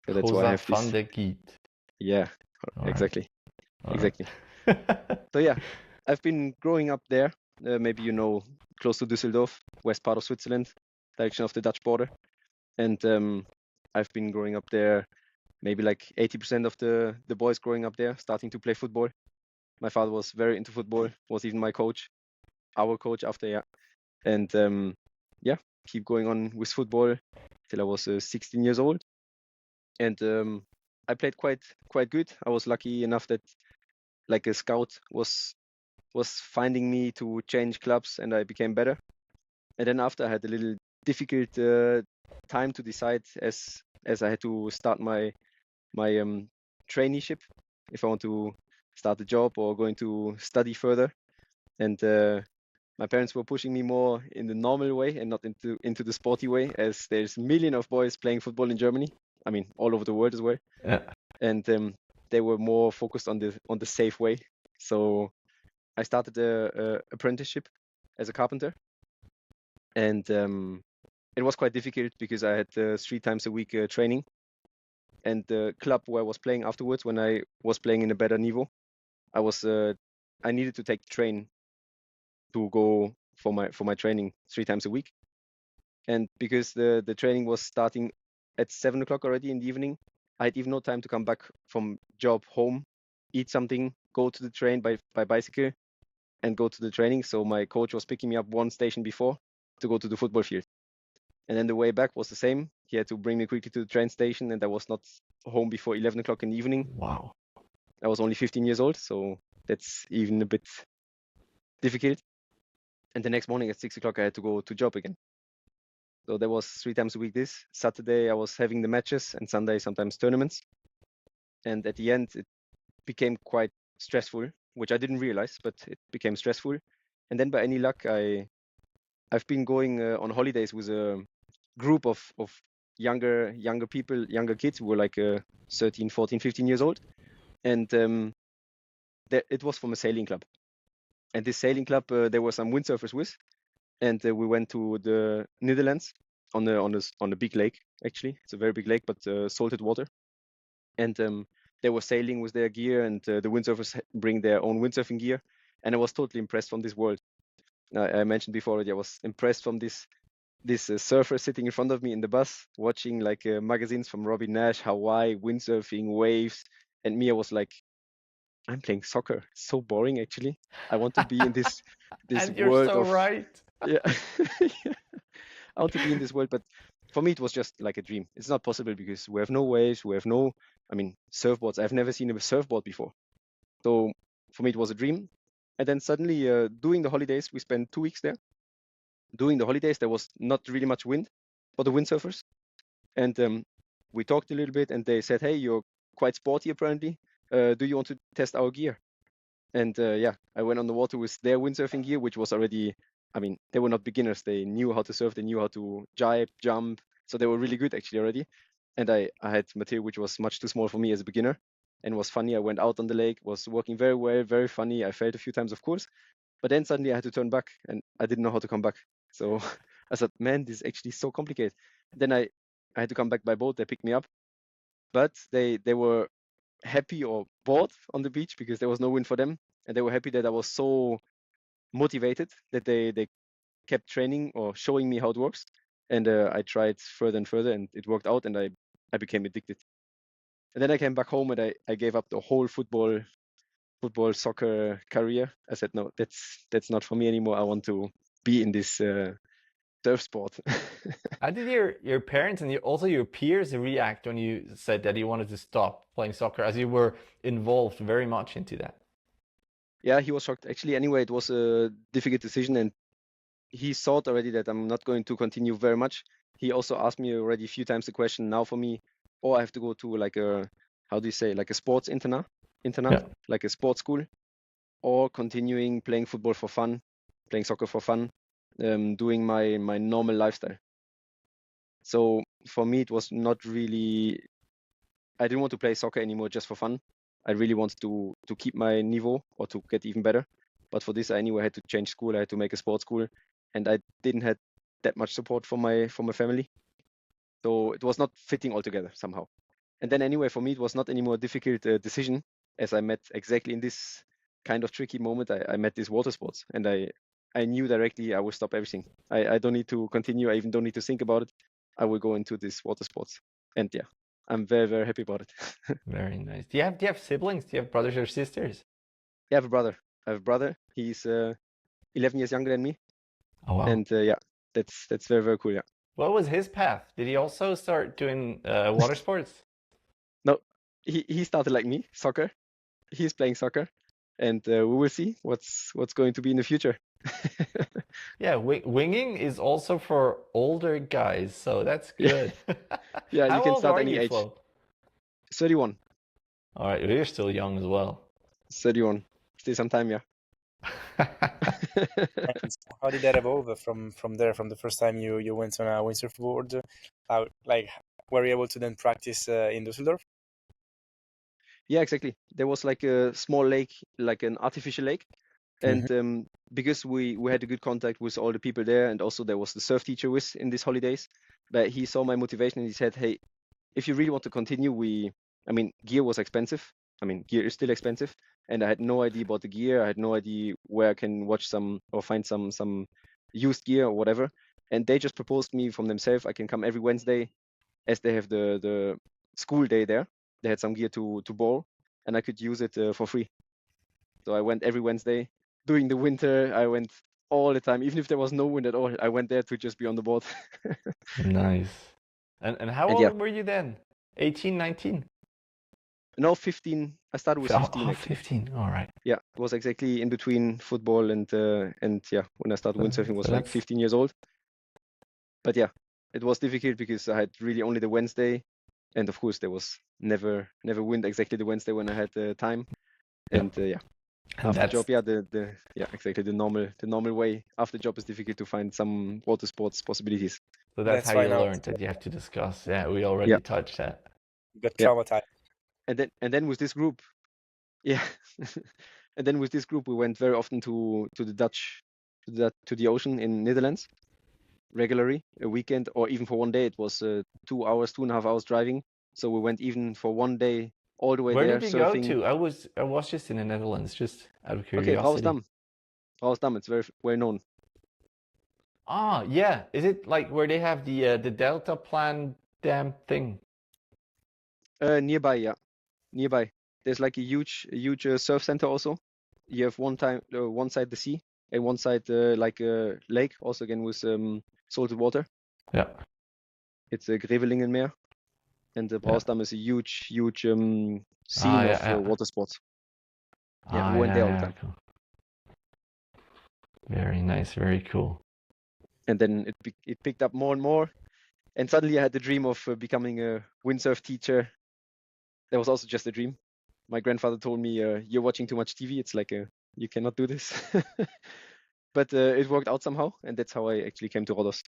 So that's why I have Van this. der Giet. Yeah, All exactly. All Exactly. right. So yeah, I've been growing up there. Maybe you know, close to Düsseldorf, west part of Switzerland, direction of the Dutch border. And I've been growing up there. Maybe like 80% of the boys growing up there, starting to play football. My father was very into football, was even my coach, our coach after, yeah. And yeah, keep going on with football till I was 16 years old. And I played quite good. I was lucky enough that like a scout was finding me to change clubs, and I became better. And then after I had a little difficult time to decide, as I had to start my traineeship, if I want to start a job or going to study further. And my parents were pushing me more in the normal way and not into the sporty way, as there's a million of boys playing football in Germany. I mean, all over the world as well. Yeah. And they were more focused on the safe way. So I started a apprenticeship as a carpenter, and it was quite difficult because I had 3 times a week training, and the club where I was playing afterwards, when I was playing in a better niveau, I needed to take the train to go for my training 3 times a week, and because the training was starting at 7 o'clock already in the evening, I had even no time to come back from job home, eat something, go to the train by bicycle, and go to the training. So my coach was picking me up one station before to go to the football field. And then the way back was the same. He had to bring me quickly to the train station, and I was not home before 11 o'clock in the evening. Wow. I was only 15 years old, so that's even a bit difficult. And the next morning at 6 o'clock, I had to go to job again. So there was 3 times a week this. Saturday, I was having the matches, and Sunday, sometimes tournaments. And at the end, it became quite stressful, which I didn't realize, but it became stressful. And then by any luck, I've been going on holidays with a group of younger people, younger kids who were like 13, 14, 15 years old. And it was from a sailing club. And this sailing club, there were some windsurfers with. And we went to the Netherlands on a big lake, actually. It's a very big lake, but salted water. And they were sailing with their gear, and the windsurfers bring their own windsurfing gear. And I was totally impressed from this world. I mentioned before already, I was impressed from this surfer sitting in front of me in the bus, watching like magazines from Robin Nash, Hawaii, windsurfing, waves. And me, I was like, I'm playing soccer. It's so boring, actually. I want to be in this And you're world so of right. yeah. I want to be in this world, but for me it was just like a dream. It's not possible because we have no waves, we have no, surfboards. I've never seen a surfboard before. So for me it was a dream. And then suddenly during the holidays, we spent 2 weeks there. During the holidays, there was not really much wind for the windsurfers. And we talked a little bit, and they said, hey, you're quite sporty apparently. Do you want to test our gear? And yeah, I went on the water with their windsurfing gear, which was already, they were not beginners. They knew how to surf. They knew how to jibe, jump. So they were really good actually already. And I had material which was much too small for me as a beginner, and was funny. I went out on the lake, was working very well, very funny. I failed a few times, of course. But then suddenly I had to turn back, and I didn't know how to come back. So I said, man, this is actually so complicated. Then I had to come back by boat. They picked me up. But they were happy or bored on the beach because there was no wind for them. And they were happy that I was so motivated that they kept training or showing me how it works. And I tried further and further, and it worked out, and I became addicted. And then I came back home, and I gave up the whole football, soccer career. I said, no, that's not for me anymore. I want to be in this surf sport. How did your parents and also your peers react when you said that you wanted to stop playing soccer, as you were involved very much into that? Yeah, he was shocked. Actually, anyway, it was a difficult decision, and he thought already that I'm not going to continue very much. He also asked me already a few times the question, now for me, or I have to go to like a, how do you say, like a sports internat, Yeah. like a sports school, or continuing playing football for fun, playing soccer for fun, doing my normal lifestyle. So for me, it was not really, I didn't want to play soccer anymore just for fun. I really wanted to keep my niveau or to get even better. But for this, I anyway had to change school. I had to make a sports school, and I didn't have that much support from my family. So it was not fitting altogether somehow. And then anyway, for me, it was not anymore a difficult decision, as I met exactly in this kind of tricky moment. I met these water sports, and I knew directly I will stop everything. I don't need to continue. I even don't need to think about it. I will go into these water sports. And yeah, I'm very, very happy about it. Very nice. Do you have siblings? Do you have brothers or sisters? Yeah, I have a brother. He's 11 years younger than me. Oh wow. And yeah, that's very, very cool. Yeah. What was his path? Did he also start doing water sports? No, he started like me, soccer. He's playing soccer, and we will see what's going to be in the future. Yeah, winging is also for older guys, so that's good. Yeah, How you can old start are any you, age. Flo? 31. All right, you're still young as well. 31. Still some time, yeah. And how did that evolve from there, from the first time you went on a windsurf board? Like, were you able to then practice in Düsseldorf? Yeah, exactly. There was like a small lake, like an artificial lake. And because we had a good contact with all the people there, and also there was the surf teacher with in these holidays, but he saw my motivation and he said, hey, if you really want to continue, gear was expensive. Gear is still expensive. And I had no idea about the gear. I had no idea where I can watch some or find some used gear or whatever. And they just proposed me from themselves. I can come every Wednesday, as they have the school day there. They had some gear to borrow, and I could use it for free. So I went every Wednesday, during the winter, I went all the time. Even if there was no wind at all, I went there to just be on the board. Nice. And how And yeah, old were you then? 18, 19? no, 15. I started with 15 Oh, actually. 15. All right. Yeah, it was exactly in between football and yeah, when I started windsurfing was So like that's 15 years old. But yeah, it was difficult because I had really only the Wednesday, and of course there was never wind exactly the Wednesday when I had time. yeah. And yeah, And after that's job, yeah, the yeah, exactly the normal way after job is difficult to find some water sports possibilities. so that's That's how why you now learned that you have to discuss. Yeah, we Yeah, already touched that. you got yeah. traumatized. And then with this group, yeah, and then with this group we went very often to the Dutch, to the ocean in Netherlands regularly, a weekend or even for one day. It was 2 hours, 2.5 hours driving. So we went even for one day all the way Where there did you go surfing. to? I was just in the Netherlands, just out of Okay, curiosity. Rausdam, it's very well known. Ah, yeah. Is it like where they have the Delta Plan dam thing? Nearby, yeah, nearby. There's like a huge surf center also. You have one side the sea and one side like a lake, also again with salted water. Yeah. It's a Grevelingenmeer, and the Yeah. Brausdam is a huge Ah, scene yeah, of yeah. water sports. Yeah, Ah, we went there all the yeah, time. cool. Very nice, very cool. And then it picked up more and more, and suddenly I had the dream of becoming a windsurf teacher. That was also just a dream. My grandfather told me, "You're watching too much TV. It's like you cannot do this." But it worked out somehow, and that's how I actually came to Rodos.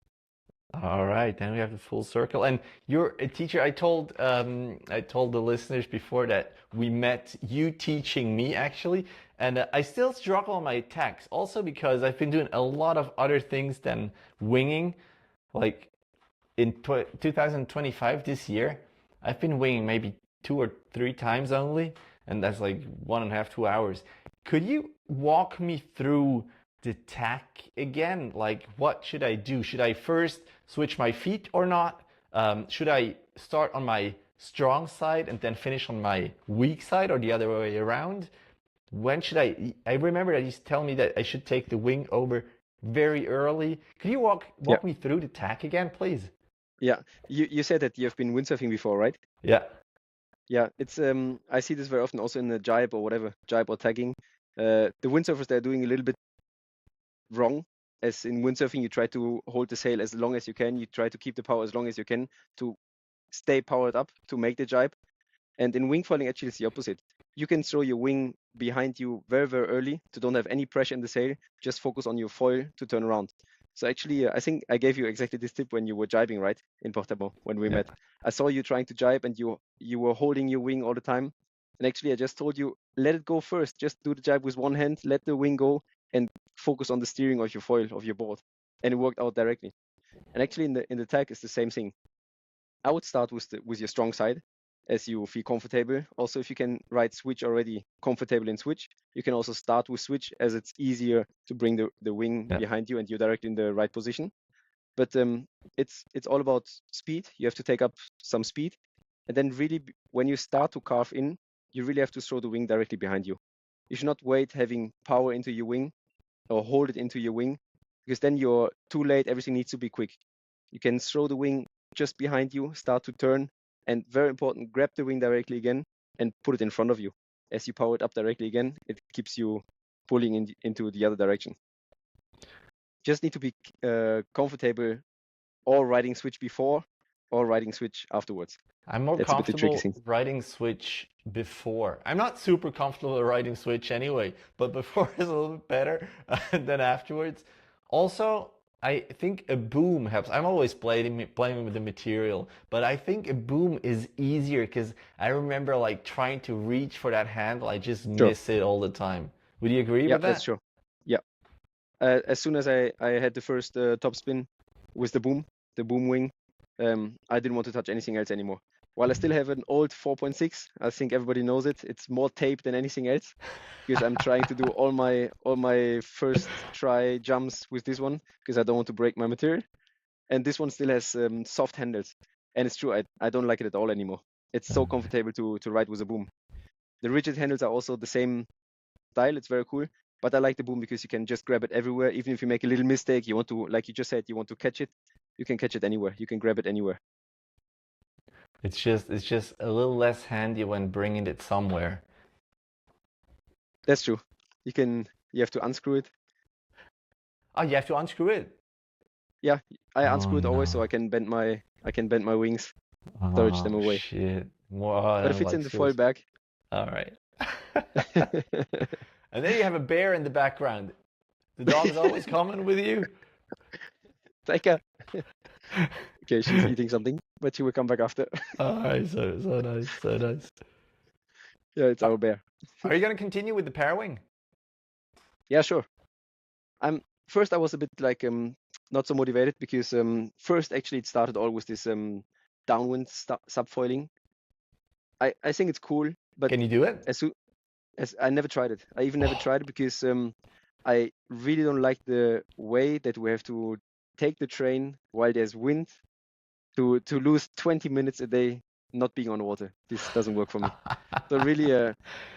All right, then we have the full circle. And you're a teacher. I told the listeners before that we met you teaching me actually, and I still struggle on my tacks. Also because I've been doing a lot of other things than winging. Like in 2025 this year, I've been winging maybe 2 or 3 times only, and that's like 1.5, 2 hours. Could you walk me through the tack again? Like, what should I do? Should I first switch my feet or not? Should I start on my strong side and then finish on my weak side, or the other way around? When should I remember that he's telling me that I should take the wing over very early. Could you walk Yeah, me through the tack again, please? yeah. You said that you have been windsurfing before, right? Yeah. Yeah, it's I see this very often also in the jibe or whatever, jibe or tagging. The windsurfers they're doing a little bit wrong. As in windsurfing, you try to hold the sail as long as you can. You try to keep the power as long as you can to stay powered up to make the jibe. And in wing foiling, actually, it's the opposite. You can throw your wing behind you very, very early to don't have any pressure in the sail. Just focus on your foil to turn around. So actually, I think I gave you exactly this tip when you were jibing, right, in Portable when we Yeah. met. I saw you trying to jibe and you were holding your wing all the time. And actually, I just told you, let it go first. Just do the jibe with one hand, let the wing go, and focus on the steering of your foil of your board. And it worked out directly. And actually, in the tag, it's the same thing. I would start with your strong side as you feel comfortable. Also, if you can ride switch already comfortable in switch, you can also start with switch as it's easier to bring the wing Yeah. behind you and you're directly in the right position. But it's all about speed. You have to take up some speed. And then really, when you start to carve in, you really have to throw the wing directly behind you. You should not wait having power into your wing or hold it into your wing, because then you're too late. Everything needs to be quick. You can throw the wing just behind you, start to turn, and very important, grab the wing directly again and put it in front of you. As you power it up directly again, it keeps you pulling into the other direction. Just need to be comfortable or riding switch before or riding switch afterwards. I'm more That's a bit the tricky comfortable thing. riding switch before. I'm not super comfortable riding switch anyway, but before is a little bit better than afterwards. Also, I think a boom helps. I'm always playing with the material, but I think a boom is easier because I remember like trying to reach for that handle, I just Sure. miss it all the time. Would you agree Yeah, with that's that? true. Yeah. As soon as I had the first top spin with the boom wing, I didn't want to touch anything else anymore. While I still have an old 4.6, I think everybody knows it. It's more tape than anything else because I'm trying to do all my first try jumps with this one because I don't want to break my material. And this one still has soft handles, and it's true. I don't like it at all anymore. It's so comfortable to ride with a boom. The rigid handles are also the same style. It's very cool. But I like the boom because you can just grab it everywhere. Even if you make a little mistake, you want to, like you just said, you want to catch it, you can catch it anywhere. You can grab it anywhere. It's just a little less handy when bringing it somewhere. That's true. You have to unscrew it. Oh, you have to unscrew it. Yeah, I Oh, unscrew it always so no. I can bend my wings, storage them Oh away. shit. More But it fits in the foil bag. All right. And then you have a bear in the background. The dog is always coming with you. Taika. Okay, she's eating something, but she will come back after. All right, so nice, so nice. Yeah, it's our bear. Are you gonna continue with the Parawing? Yeah, sure. First I was a bit like not so motivated because first actually it started all with this downwind subfoiling. I think it's cool, but Can you do it? as I never tried it. I even never tried it because I really don't like the way that we have to take the train while there's wind to lose 20 minutes a day not being on water. This doesn't work for me. So really,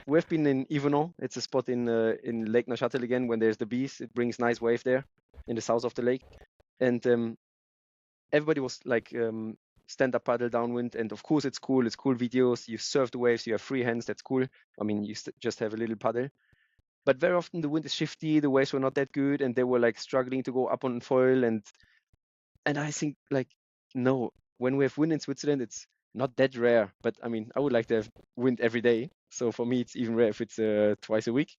we've been in Yvonand. It's a spot in Lake Neuchâtel again. When there's the bees, it brings nice wave there in the south of the lake, and everybody was like stand-up paddle downwind, and of course it's cool. It's cool videos. You surf the waves. You have free hands. That's cool. I mean, you just have a little paddle. But very often the wind is shifty. The waves were not that good, and they were like struggling to go up on foil. And I think like no, when we have wind in Switzerland, it's not that rare. But I mean, I would like to have wind every day. So for me, it's even rare if it's twice a week.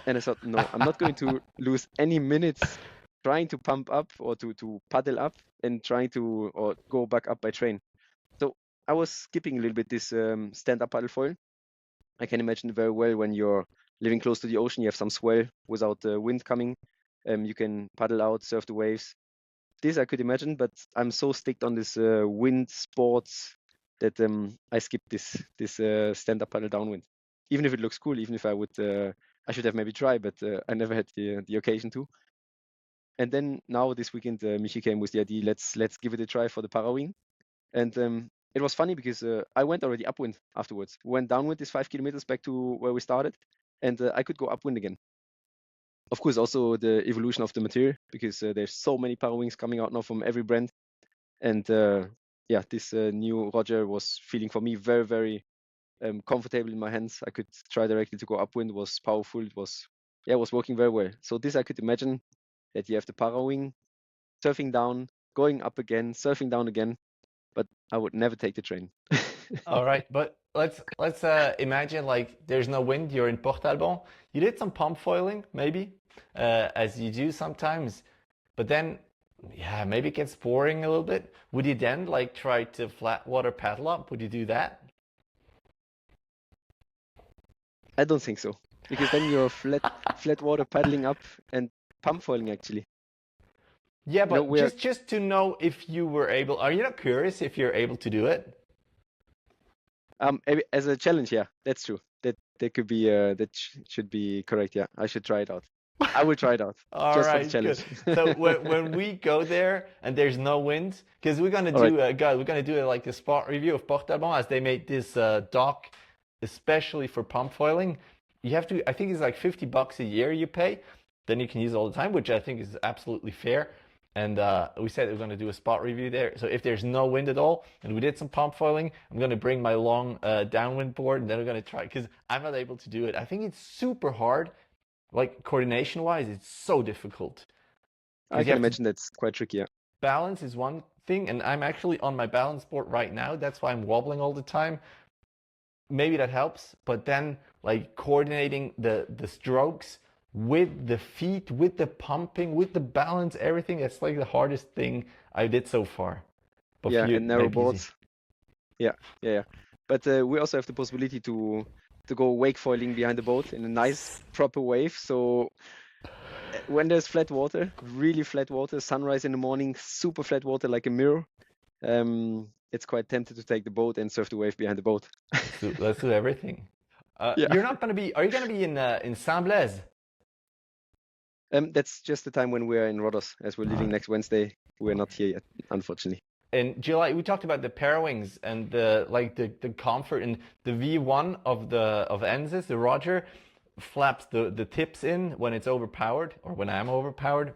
And I thought, no, I'm not going to lose any minutes trying to pump up or to paddle up and trying to or go back up by train. So I was skipping a little bit this stand-up paddle foil. I can imagine very well when you're living close to the ocean, you have some swell without the wind coming. You can paddle out, surf the waves. This I could imagine, but I'm so sticked on this wind sports that I skip this stand-up paddle downwind. Even if it looks cool, even if I would, I should have maybe tried, but I never had the occasion to. And then now this weekend, Michi came with the idea, let's give it a try for the Parawing. And it was funny because I went already upwind afterwards. We went downwind this 5 kilometers back to where we started, and I could go upwind again. Of course, also the evolution of the material, because there's so many Parawings coming out now from every brand. And yeah, this new Roger was feeling for me very, very comfortable in my hands. I could try directly to go upwind, was powerful, it was working very well. So this I could imagine that you have the Parawing, surfing down, going up again, surfing down again, but I would never take the train. All right, but let's imagine like there's no wind. You're in Port Alban. You did some pump foiling, maybe, as you do sometimes, but then yeah, maybe it gets boring a little bit. Would you then like try to flat water paddle up? Would you do that? I don't think so, because then you're flat water paddling up and pump foiling actually. Yeah, You know, but just to know if you were able. Are you not curious if you're able to do it? As a challenge, yeah, that's true. That could be should be correct. Yeah, I should try it out. I will try it out All just right, for the challenge. good. So when we go there and there's no wind, because we're gonna All do we're gonna do like a spot review of Port Alban as they made this dock especially for pump foiling. You have to, I think it's like $50 a year you pay, then you can use it all the time, which I think is absolutely fair. And we said we're going to do a spot review there. So if there's no wind at all, and we did some pump foiling, I'm going to bring my long downwind board, and then we're going to try, because I'm not able to do it. I think it's super hard, like coordination wise, it's so difficult. I can imagine that's quite tricky. Yeah. Balance is one thing, and I'm actually on my balance board right now. That's why I'm wobbling all the time. Maybe that helps, but then like coordinating the strokes with the feet, with the pumping, with the balance, everything, that's like the hardest thing I did so far. But Yeah, for you, and narrow maybe boards. easy. Yeah. But we also have the possibility to go wake foiling behind the boat in a nice proper wave. So when there's flat water, really flat water, sunrise in the morning, super flat water like a mirror, it's quite tempted to take the boat and surf the wave behind the boat. Let's do everything. Yeah. You're not going to be, are you going to be in Saint-Blaise? That's just the time when we're in Rhodos, as we're leaving next Wednesday. We're not here yet, unfortunately. In July, we talked about the Parawings and the comfort and the V1 of Ensis, the Roger. flaps the tips in when it's overpowered or when I'm overpowered.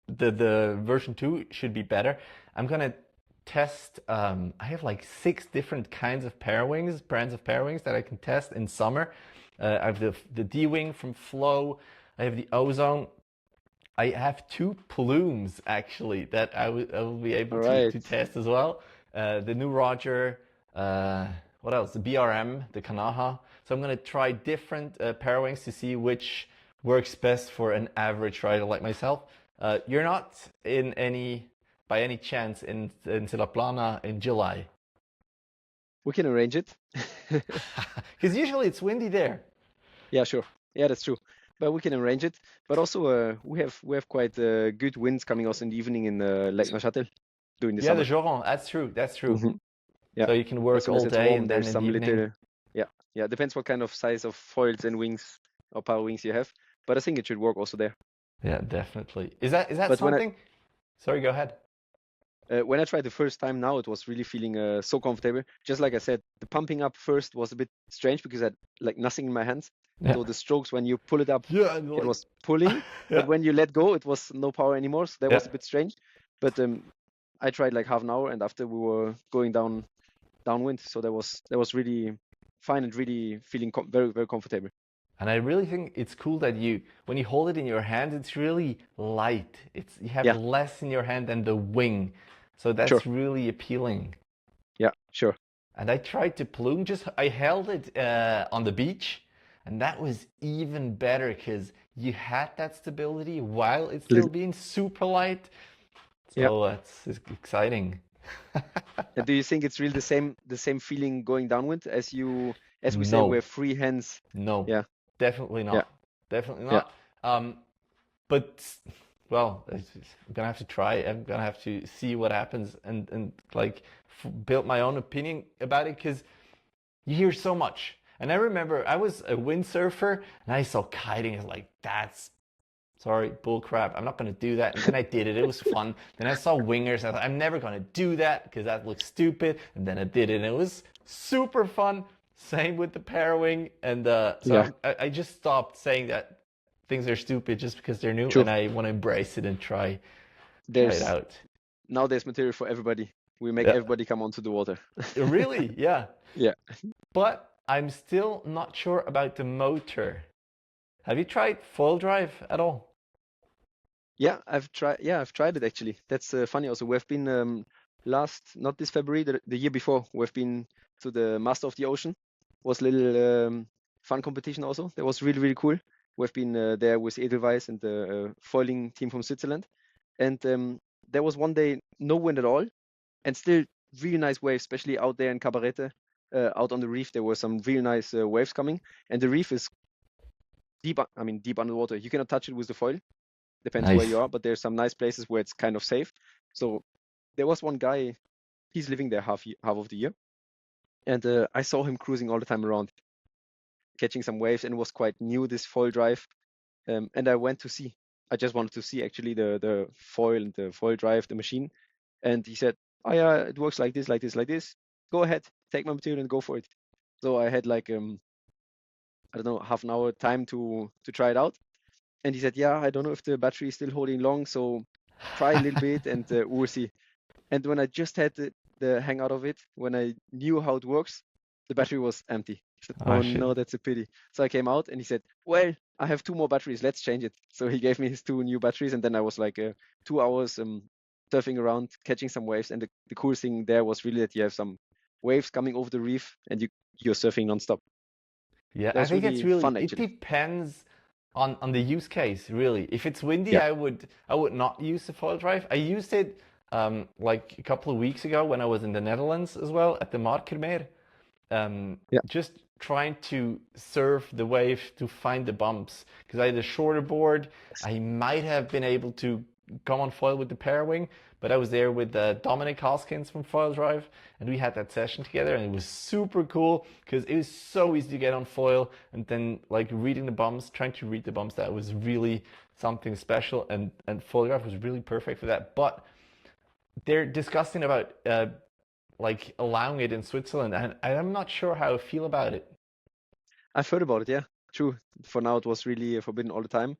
The version 2 should be better. I'm gonna test. I have like 6 different kinds of Parawings, brands of Parawings that I can test in summer. I have the D Wing from Flow. I have the Ozone. I have 2 plumes actually that I will be All able right. to test as well. The new Roger. What else? The BRM, the Kanaha. So I'm gonna try different Parawings to see which works best for an average rider like myself. You're not in by any chance in La Plana in July? We can arrange it. Because usually it's windy there. Yeah, sure. Yeah, that's true. But we can arrange it. But also, we have quite good winds coming also in the evening in Lake Neuchâtel during the Yeah, the summer. Joron. That's true. That's true. Hmm. Yeah. So you can As work soon as all it's day warm, and then there's in the some evening. little, yeah. Depends what kind of size of foils and wings or power wings you have. But I think it should work also there. Yeah, definitely. Is that But something? Sorry, go ahead. when I tried the first time now, it was really feeling so comfortable. Just like I said, the pumping up first was a bit strange because I had like nothing in my hands. Yeah. So the strokes, when you pull it up, Yeah, it was pulling. yeah. But when you let go, it was no power anymore. So that was Yeah. a bit strange. But I tried like half an hour, and after we were going downwind, so that was really fine and really feeling very, very comfortable. And I really think it's cool that when you hold it in your hand, it's really light. You have Yeah. less in your hand than the wing. So that's Sure. really appealing. Yeah, sure. And I tried to plume, I held it on the beach, and that was even better because you had that stability while it's still being super light. So it's exciting. And do you think it's really the same feeling going downwind as we say No. we have free hands? No, Yeah. definitely not. Yeah. Definitely Yeah. not. But well, I'm gonna have to try. I'm gonna have to see what happens and like build my own opinion about it because you hear so much. And I remember I was a windsurfer and I saw kiting. I was like, that's sorry, bull crap. I'm not gonna do that. And then I did it. It was fun. Then I saw wingers. I thought I'm never gonna do that because that looks stupid. And then I did it, and it was super fun. Same with the Parawing. And I just stopped saying that things are stupid just because they're new, True. and I want to embrace it and try it out. Now there's material for everybody. We make everybody come onto the water. Really? Yeah. Yeah. But I'm still not sure about the motor. Have you tried foil drive at all? Yeah, I've tried it actually. That's funny also. We've been not this February, the year before, we've been to the Master of the Ocean. Was a little fun competition also. That was really, really cool. We've been there with Edelweiss and the foiling team from Switzerland. And there was one day no wind at all, and still really nice waves, especially out there in Cabarete, out on the reef. There were some really nice waves coming, and the reef is deep underwater. You cannot touch it with the foil. Depends where you are, but there's some nice places where it's kind of safe. So there was one guy, he's living there half of the year, and I saw him cruising all the time around, catching some waves, and it was quite new, this foil drive. And I went to see. I just wanted to see actually the foil and the foil drive, the machine. And he said, "Oh yeah, it works like this, like this, like this. Go ahead, take my material and go for it." So I had like I don't know, half an hour time to try it out. And he said, "Yeah, I don't know if the battery is still holding long, so try a little bit and we'll see." And when I just had the hang out of it, when I knew how it works, the battery was empty. I said, "Oh no, that's a pity." So I came out and he said, "Well, I have 2 more batteries. Let's change it." So he gave me his 2 new batteries, and then I was like 2 hours surfing around, catching some waves. And the cool thing there was really that you have some waves coming over the reef, and you're surfing nonstop. Yeah, I think it's really fun, it actually. depends on the use case, really. If it's windy, I would not use the foil drive. I used it like a couple of weeks ago when I was in the Netherlands as well at the Markermeer. Just trying to surf the wave to find the bumps because I had a shorter board. I might have been able to come on foil with the Parawing, but I was there with Dominic Hoskins from Foil Drive, and we had that session together, and it was super cool because it was so easy to get on foil, and then like trying to read the bumps, that was really something special, and Foil Drive was really perfect for that. But they're discussing about like allowing it in Switzerland, and I'm not sure how I feel about it. I've heard about it, yeah. true. For now, it was really forbidden all the time.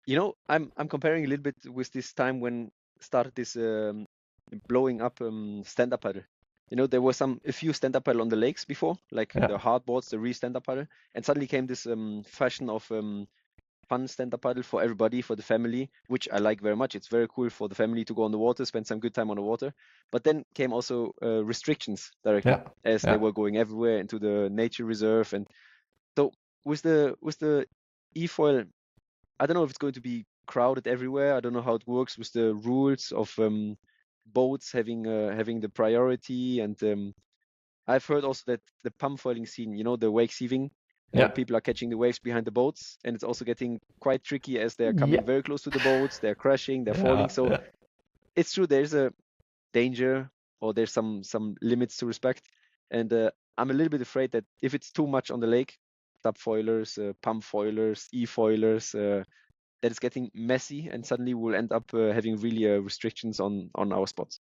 You know, I'm comparing a little bit with this time when started this blowing up stand-up paddle. You know, there were a few stand-up paddle on the lakes before, like Yeah. the hard boards, the stand-up paddle, and suddenly came this fashion of fun stand-up paddle for everybody, for the family, which I like very much. It's very cool for the family to go on the water, spend some good time on the water. But then came also restrictions directly, Yeah. as they were going everywhere into the nature reserve. And so with the e-foil, I don't know if it's going to be crowded everywhere. I don't know how it works with the rules of boats having the priority. And I've heard also that the pump foiling scene, you know, the wake seaving, Yeah. people are catching the waves behind the boats, and it's also getting quite tricky as they're coming Yeah. very close to the boats, they're crashing, they're falling. So Yeah. it's true, there's a danger, or there's some limits to respect. And I'm a little bit afraid that if it's too much on the lake, subfoilers, pump foilers, e-foilers, that it's getting messy, and suddenly we'll end up having really restrictions on our spots.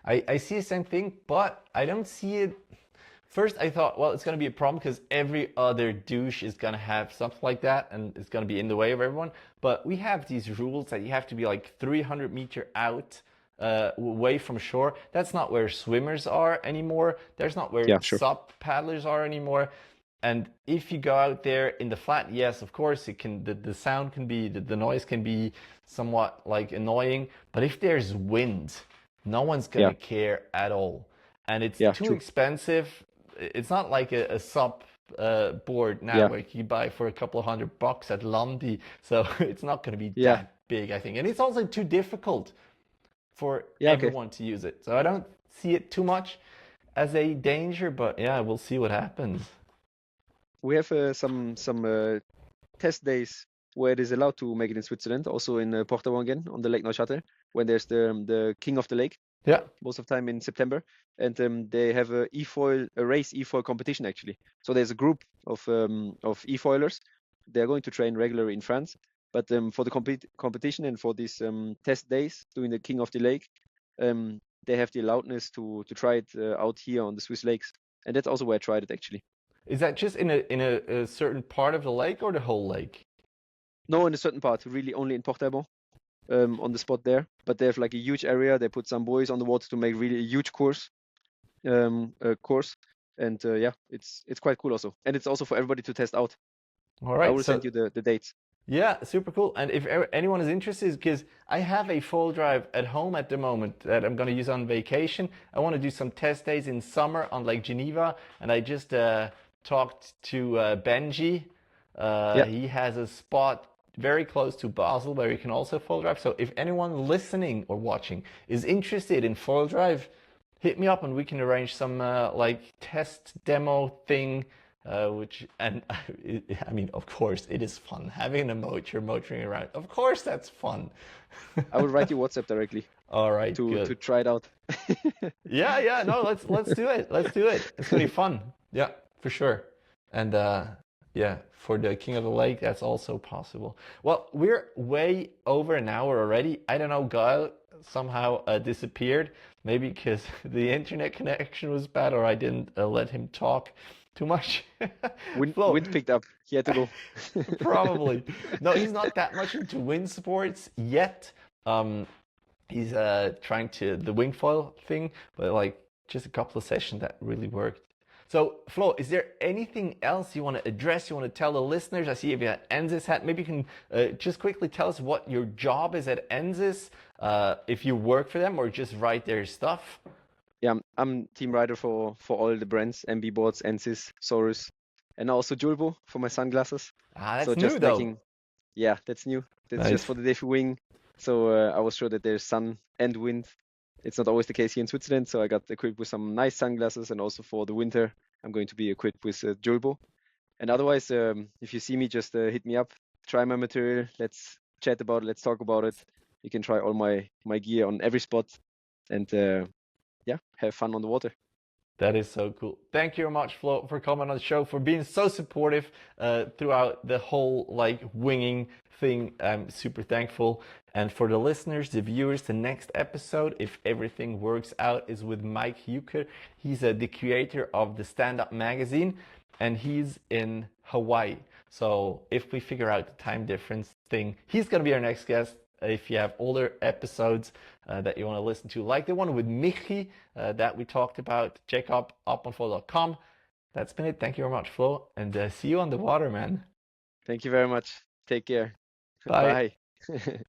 I see the same thing, but I don't see it. First, I thought, well, it's going to be a problem because every other douche is going to have something like that and it's going to be in the way of everyone. But we have these rules that you have to be like 300 meter out away from shore. That's not where swimmers are anymore. There's not where Yeah, sure. sub paddlers are anymore. And if you go out there in the flat, yes, of course, it can. The sound can be, the noise can be somewhat like annoying. But if there's wind, no one's gonna care at all, and it's too true. expensive. It's not like a sub board now where you buy for a couple of $100 at Lundy, so it's not gonna be that big, I think. And it's also too difficult for everyone to use it. So I don't see it too much as a danger, but yeah, we'll see what happens. We have some test days where it is allowed to make it in Switzerland, also in Parawing again on the Lake Neuchâtel, when there's the King of the Lake. Yeah. Most of the time in September, and they have a race e-foil competition actually. So there's a group of e-foilers. They're going to train regularly in France, but for the competition and for these test days doing the King of the Lake, they have the allowedness to try it out here on the Swiss lakes, and that's also where I tried it actually. Is that just in a certain part of the lake or the whole lake? No, in a certain part, really only in Port-Alban, on the spot there. But they have like a huge area. They put some buoys on the water to make really a huge course. And it's quite cool also. And it's also for everybody to test out. All right. I will send you the dates. Yeah, super cool. And if anyone is interested, because I have a full drive at home at the moment that I'm going to use on vacation. I want to do some test days in summer on Lake Geneva. And I just talked to Benji. He has a spot very close to Basel where you can also foil drive. So if anyone listening or watching is interested in foil drive, hit me up and we can arrange some like test demo thing. I mean, of course, it is fun having a motoring around. Of course, that's fun. I will write you WhatsApp directly. All right, to try it out. Yeah. No, let's do it. Let's do it. It's gonna be fun. Yeah, for sure. And for the King of the Lake, that's also possible. Well, we're way over an hour already. I don't know, Gael somehow disappeared. Maybe because the internet connection was bad, or I didn't let him talk too much. Wind picked up. He had to go. Probably. No, he's not that much into wind sports yet. He's trying the wing foil thing, but like just a couple of sessions that really worked. So, Flo, is there anything else you want to address, you want to tell the listeners? I see you have an Enzis hat. Maybe you can just quickly tell us what your job is at Enzis, if you work for them or just write their stuff. Yeah, I'm team rider for all the brands, MB boards, Enzis, Saurus, and also Julbo for my sunglasses. That's so new just though. Yeah, that's new. That's Nice. just for the Defy Wing. So I was sure that there's sun and wind. It's not always the case here in Switzerland, so I got equipped with some nice sunglasses, and also for the winter, I'm going to be equipped with Julbo. And otherwise, if you see me, just hit me up, try my material, let's chat about it, let's talk about it. You can try all my gear on every spot, and have fun on the water. That is so cool. Thank you very much, Flo, for coming on the show, for being so supportive throughout the whole like winging thing. I'm super thankful. And for the listeners, the viewers, the next episode, if everything works out, is with Mike Huker. He's the creator of the Stand Up magazine, and he's in Hawaii. So if we figure out the time difference thing, he's going to be our next guest. If you have older episodes that you want to listen to, like the one with Michi that we talked about, check up uponflow.com. That's been it. Thank you very much, Flo, and see you on the water, man. Thank you very much. Take care. Bye. Bye.